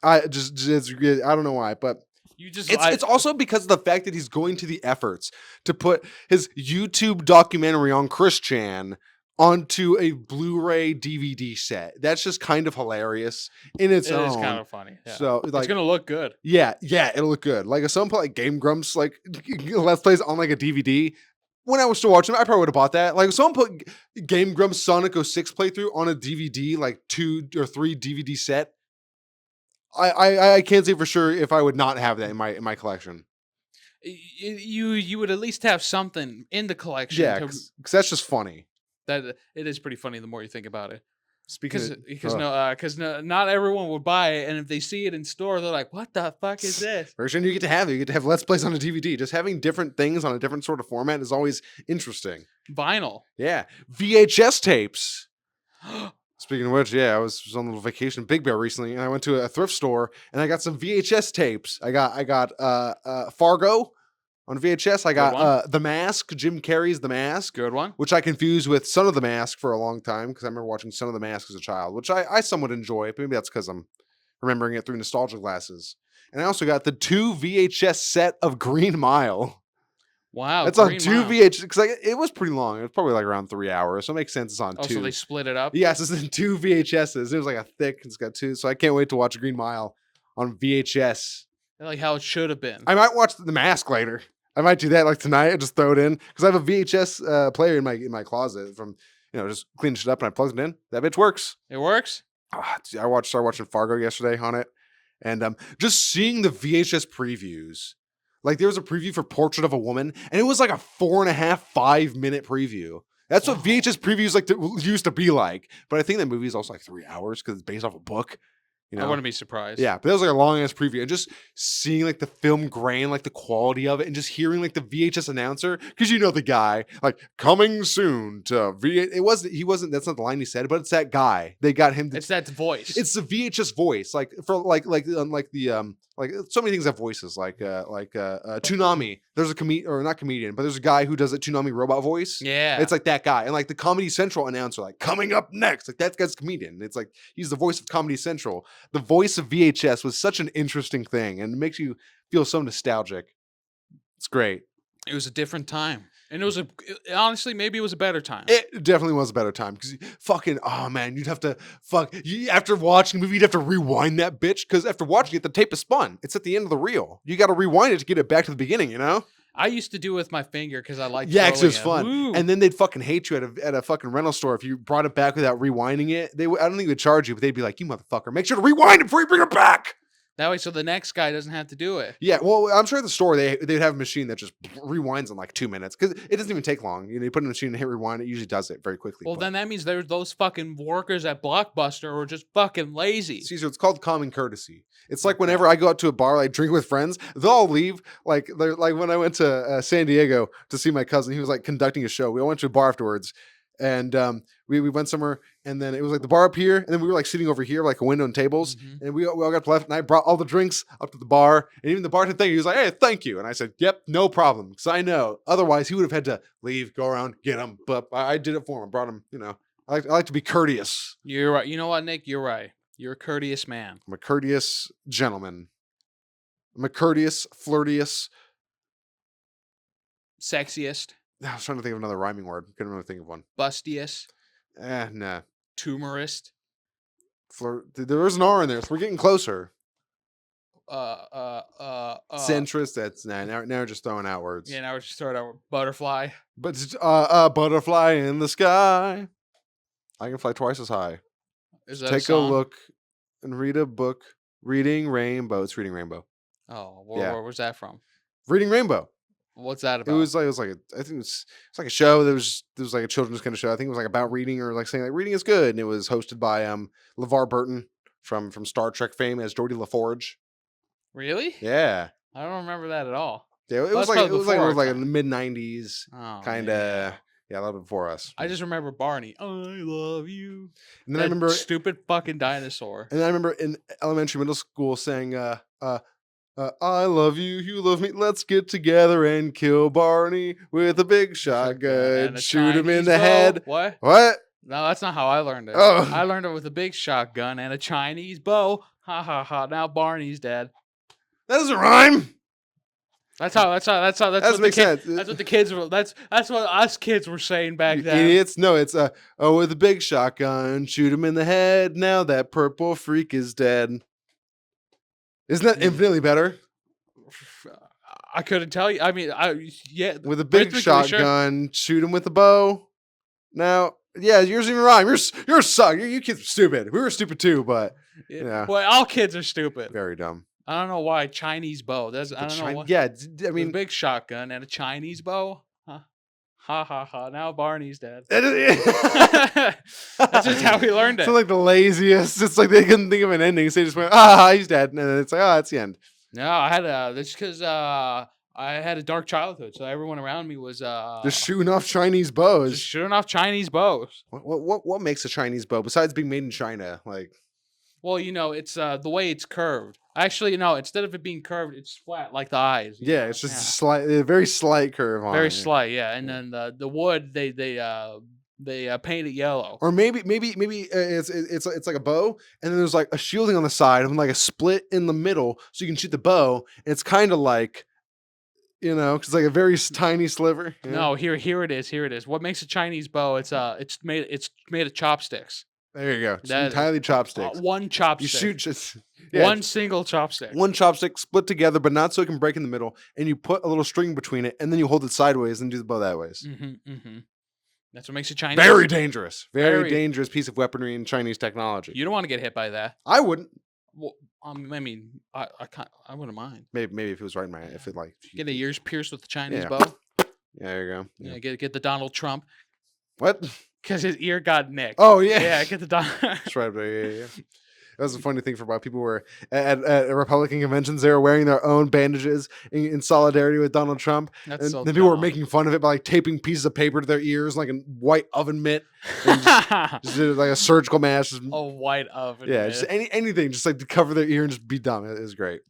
I don't know why, but it's also because of the fact that he's going to the efforts to put his YouTube documentary on Christian onto a Blu-ray DVD set. That's just kind of hilarious in its own. It is kind of funny. Yeah. So like, it's gonna look good. Yeah, it'll look good. Like if someone put like Game Grumps like Let's Plays on like a DVD, when I was still watching them, I probably would have bought that. Like if someone put Game Grumps Sonic 06 playthrough on a DVD, like 2 or 3 DVD set, I can't say for sure if I would not have that in my collection. You would at least have something in the collection. Yeah, because that's just funny. That it is pretty funny the more you think about it. Because not everyone would buy it, and if they see it in store, they're like, "What the fuck is this?" Version you get to have Let's Plays on a DVD. Just having different things on a different sort of format is always interesting. Vinyl, yeah, VHS tapes. Speaking of which, yeah, I was on a little vacation in Big Bear recently, and I went to a thrift store and I got some VHS tapes. I got Fargo. On VHS, I got The Mask, Jim Carrey's The Mask. Good one. Which I confused with Son of the Mask for a long time because I remember watching Son of the Mask as a child, which I somewhat enjoy. But maybe that's because I'm remembering it through nostalgia glasses. And I also got the 2 VHS set of Green Mile. Wow. It's on 2 VHS because it was pretty long. It was probably like around 3 hours. So it makes sense it's on 2. So they split it up? Yes, it's in 2 VHSs. It was like a thick, it's got 2. So I can't wait to watch Green Mile on VHS. Like how it should have been. I might watch The Mask later. I might do that like tonight and just throw it in because I have a VHS player in my closet from just cleaning shit up and I plugged it in. That bitch works. It works. I started watching Fargo yesterday on it, and just seeing the VHS previews. Like there was a preview for Portrait of a Woman, and it was like a 4.5-5 minute preview. That's what VHS previews used to be like. But I think that movie is also like 3 hours because it's based off a book. You know? I wouldn't be surprised. Yeah, but that was like a long ass preview, and just seeing like the film grain, like the quality of it, and just hearing like the VHS announcer, because you know the guy, like coming soon to VHS. He wasn't. That's not the line he said, but it's that guy. They got him. It's that voice. It's the VHS voice, like for like so many things have voices, like Toonami. There's a or not comedian, but there's a guy who does a Toonami robot voice. Yeah, it's like that guy, and like the Comedy Central announcer, like coming up next, like that guy's comedian. It's like he's the voice of Comedy Central. The voice of VHS was such an interesting thing, and it makes you feel so nostalgic. It's great. It was a different time. And honestly, maybe it was a better time. It definitely was a better time because oh man, you'd have to after watching the movie, you'd have to rewind that bitch because after watching it, the tape is spun. It's at the end of the reel. You got to rewind it to get it back to the beginning, you know? I used to do it with my finger because I liked because it was fun. Woo. And then they'd fucking hate you at a fucking rental store if you brought it back without rewinding it. I don't think they'd charge you, but they'd be like, you motherfucker, make sure to rewind it before you bring it back. That way, so the next guy doesn't have to do it. Yeah, well, I'm sure at the store they'd have a machine that just rewinds in like 2 minutes because it doesn't even take long. You know, you put in a machine and hit rewind, it usually does it very quickly. Well, then that means there's those fucking workers at Blockbuster who are just fucking lazy. Cesar, it's called common courtesy. It's like whenever I go out to a bar, like drink with friends, they'll all leave. Like when I went to San Diego to see my cousin, he was like conducting a show. We all went to a bar afterwards. And we went somewhere, and then it was like the bar up here, and then we were like sitting over here, like a window and tables, and we all got left, and I brought all the drinks up to the bar, and even the bartender thing, he was like, hey, thank you. And I said, yep, no problem, because I know. Otherwise, he would have had to leave, go around, get him, but I did it for him, brought him, you know. I like to be courteous. You're right. You know what, Nick? You're right. You're a courteous man. I'm a courteous gentleman. I'm a courteous, flirtious. Sexiest. I was trying to think of another rhyming word. Couldn't really think of one. Bustiest. Nah. Tumorist. There is an R in there, so we're getting closer. Centrist. That's now we're just throwing out words. Yeah, now we're just throwing out butterfly. But butterfly in the sky. I can fly twice as high. Is that Take a look and read a book. Reading Rainbow. It's Reading Rainbow. Oh, where's that from? Reading Rainbow. What's that about? It was like I think it's like a show that was like a children's kind of show. I think it was like about reading or like saying like reading is good, and it was hosted by LeVar Burton from Star Trek fame as Geordi LaForge. Really? Yeah. I don't remember that at all. Yeah, it was like in the mid '90s, kind of. Yeah, a little bit before us. I just remember Barney. I love you. And then I remember stupid fucking dinosaur. And then I remember in elementary, middle school saying, I love you, you love me. Let's get together and kill Barney with a big shotgun. Shoot him in the head. What? No, that's not how I learned it. Oh. I learned it with a big shotgun and a Chinese bow. Ha ha ha. Now Barney's dead. That doesn't rhyme. That's what the kids were. That's what us kids were saying back then. Idiots. No, it's with a big shotgun, shoot him in the head. Now that purple freak is dead. Isn't that infinitely better? I couldn't tell you. I mean, with a big shotgun, shoot him with a bow. Now, yeah, yours didn't even rhyme. You're suck. You kids are stupid. We were stupid too, but yeah. Well, all kids are stupid. Very dumb. I don't know why Chinese bow. I don't know why. Yeah, I mean, a big shotgun and a Chinese bow. Huh? Ha ha ha! Now Barney's dead. That's just how we learned it. It's like the laziest. It's like they couldn't think of an ending, so they just went, he's dead, and then it's like, that's the end. No, I had that's because I had a dark childhood, so everyone around me was just shooting off Chinese bows. Just shooting off Chinese bows. What makes a Chinese bow besides being made in China? Like, well, it's the way it's curved. Actually, no, instead of it being curved, it's flat like the eyes. Yeah, it's just a very slight curve on it. Very slight, yeah. And then the wood they paint it yellow. Or maybe it's like a bow, and then there's like a shielding on the side and like a split in the middle, so you can shoot the bow. And it's kind of like, because it's like a very tiny sliver. Yeah. No, here it is. Here it is. What makes a Chinese bow? It's made of chopsticks. There you go. It's entirely chopsticks. One chopstick. You shoot just one single chopstick. One chopstick split together, but not so it can break in the middle. And you put a little string between it, and then you hold it sideways and do the bow that ways. That's what makes it Chinese. Very dangerous. Very dangerous piece of weaponry in Chinese technology. You don't want to get hit by that. I wouldn't. Well, I mean, I wouldn't mind. Maybe if it was right in my if it like get the ears pierced with the Chinese bow. Yeah, there you go. Yeah, get the Donald Trump. What? Because his ear got nicked. Oh yeah. Yeah, get the Donald. That's right. Yeah. That was a funny thing for about people who were at Republican conventions. They were wearing their own bandages in solidarity with Donald Trump. That's and so then people were dumb. making fun of it by like taping pieces of paper to their ears like a white oven mitt. And just did like a surgical mask. A white oven Yeah, mitt. just anything just like to cover their ear and just be dumb. It was great.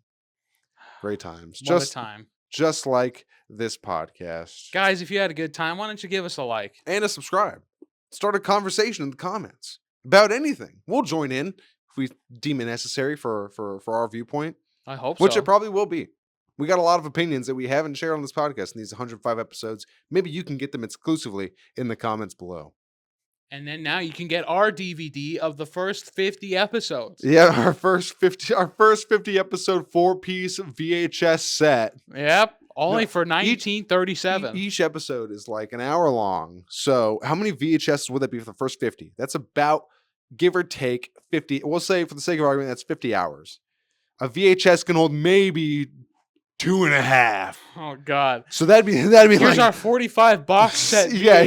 Great times. What a time. Just like this podcast. Guys, if you had a good time, why don't you give us a like? And a subscribe. Start a conversation in the comments about anything. We'll join in if we deem it necessary for our viewpoint. I hope Which so. it probably will be. We got a lot of opinions that we haven't shared on this podcast in these 105 episodes. Maybe you can get them exclusively in the comments below. And then now you can get our DVD of the first 50 episodes. Yeah, our first 50 episode 4-piece VHS set. Yep. Only for $19.37. Each episode is like an hour long. So how many VHS would that be for the first 50? That's about, give or take, 50. We'll say for the sake of argument, that's 50 hours. A VHS can hold maybe 2.5. Oh God! So that'd be here's like our 45 box set. Yeah,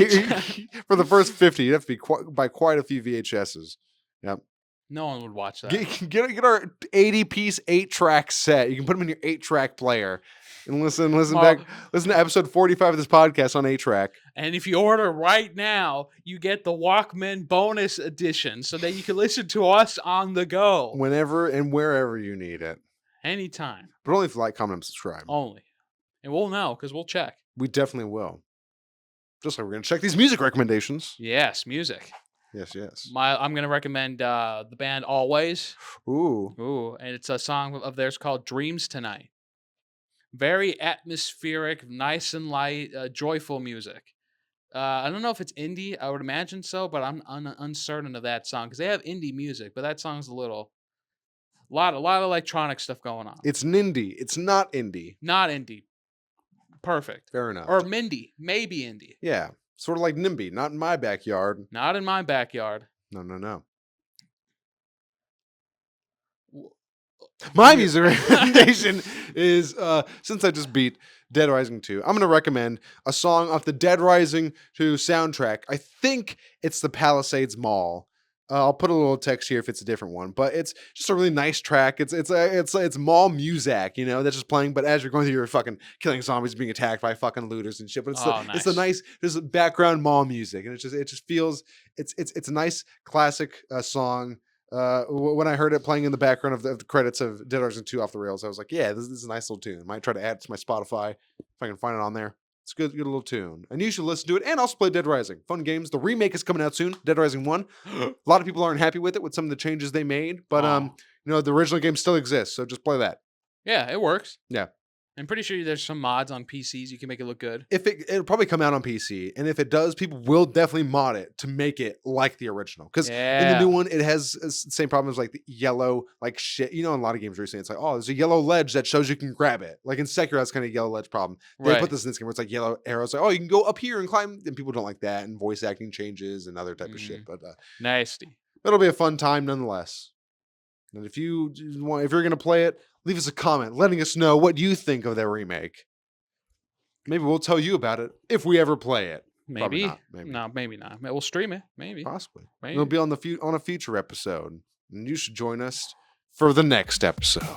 for the first 50, you'd have to be buy quite a few VHSs. Yep. No one would watch that. Get our 80-piece 8-track set. You can put them in your 8-track player and listen to episode 45 of this podcast on 8-track. And if you order right now, you get the Walkman bonus edition so that you can listen to us on the go whenever and wherever you need it. Anytime. But only if you like, comment, and subscribe. Only. And we'll know because we'll check. We definitely will. Just like we're going to check these music recommendations. Yes, music. Yes. I'm going to recommend the band Always. Ooh. And it's a song of theirs called Dreams Tonight. Very atmospheric, nice and light, joyful music. I don't know if it's indie. I would imagine so, but I'm uncertain of that song because they have indie music, but that song's a lot of electronic stuff going on. It's Nindy. It's not indie. Not indie. Perfect. Fair enough. Or Mindy. Maybe indie. Yeah. Sort of like NIMBY. Not in my backyard. Not in my backyard. No. My music recommendation is, since I just beat Dead Rising 2, I'm going to recommend a song off the Dead Rising 2 soundtrack. I think it's the Palisades Mall. I'll put a little text here if it's a different one, but it's just a really nice track. It's mall music, that's just playing. But as you're going through, you're fucking killing zombies, being attacked by fucking looters and shit. But it's the nice, there's background mall music, and it just feels it's a nice classic song. When I heard it playing in the background of the credits of Dead Rising 2 Off the Rails, I was like, yeah, this is a nice little tune. I might try to add it to my Spotify if I can find it on there. It's a good little tune. And you should listen to it and also play Dead Rising. Fun games. The remake is coming out soon, Dead Rising 1. A lot of people aren't happy with it with some of the changes they made, but the original game still exists, so just play that. Yeah, it works. Yeah. I'm pretty sure there's some mods on PCs you can make it look good. It'll probably come out on PC, and if it does, people will definitely mod it to make it like the original. Because in the new one, it has the same problems like the yellow, like shit. In a lot of games recently, it's like, oh, there's a yellow ledge that shows you can grab it. Like in Sekiro, that's kind of a yellow ledge problem. They put this in this game where it's like yellow arrows, like, oh, you can go up here and climb. And people don't like that, and voice acting changes and other type of shit. But nasty. It'll be a fun time nonetheless. And if you're gonna play it, leave us a comment letting us know what you think of their remake. Maybe we'll tell you about it if we ever play it. Maybe. No, maybe not. We'll stream it. Maybe. Possibly. Maybe. It'll be on a future episode. And you should join us for the next episode.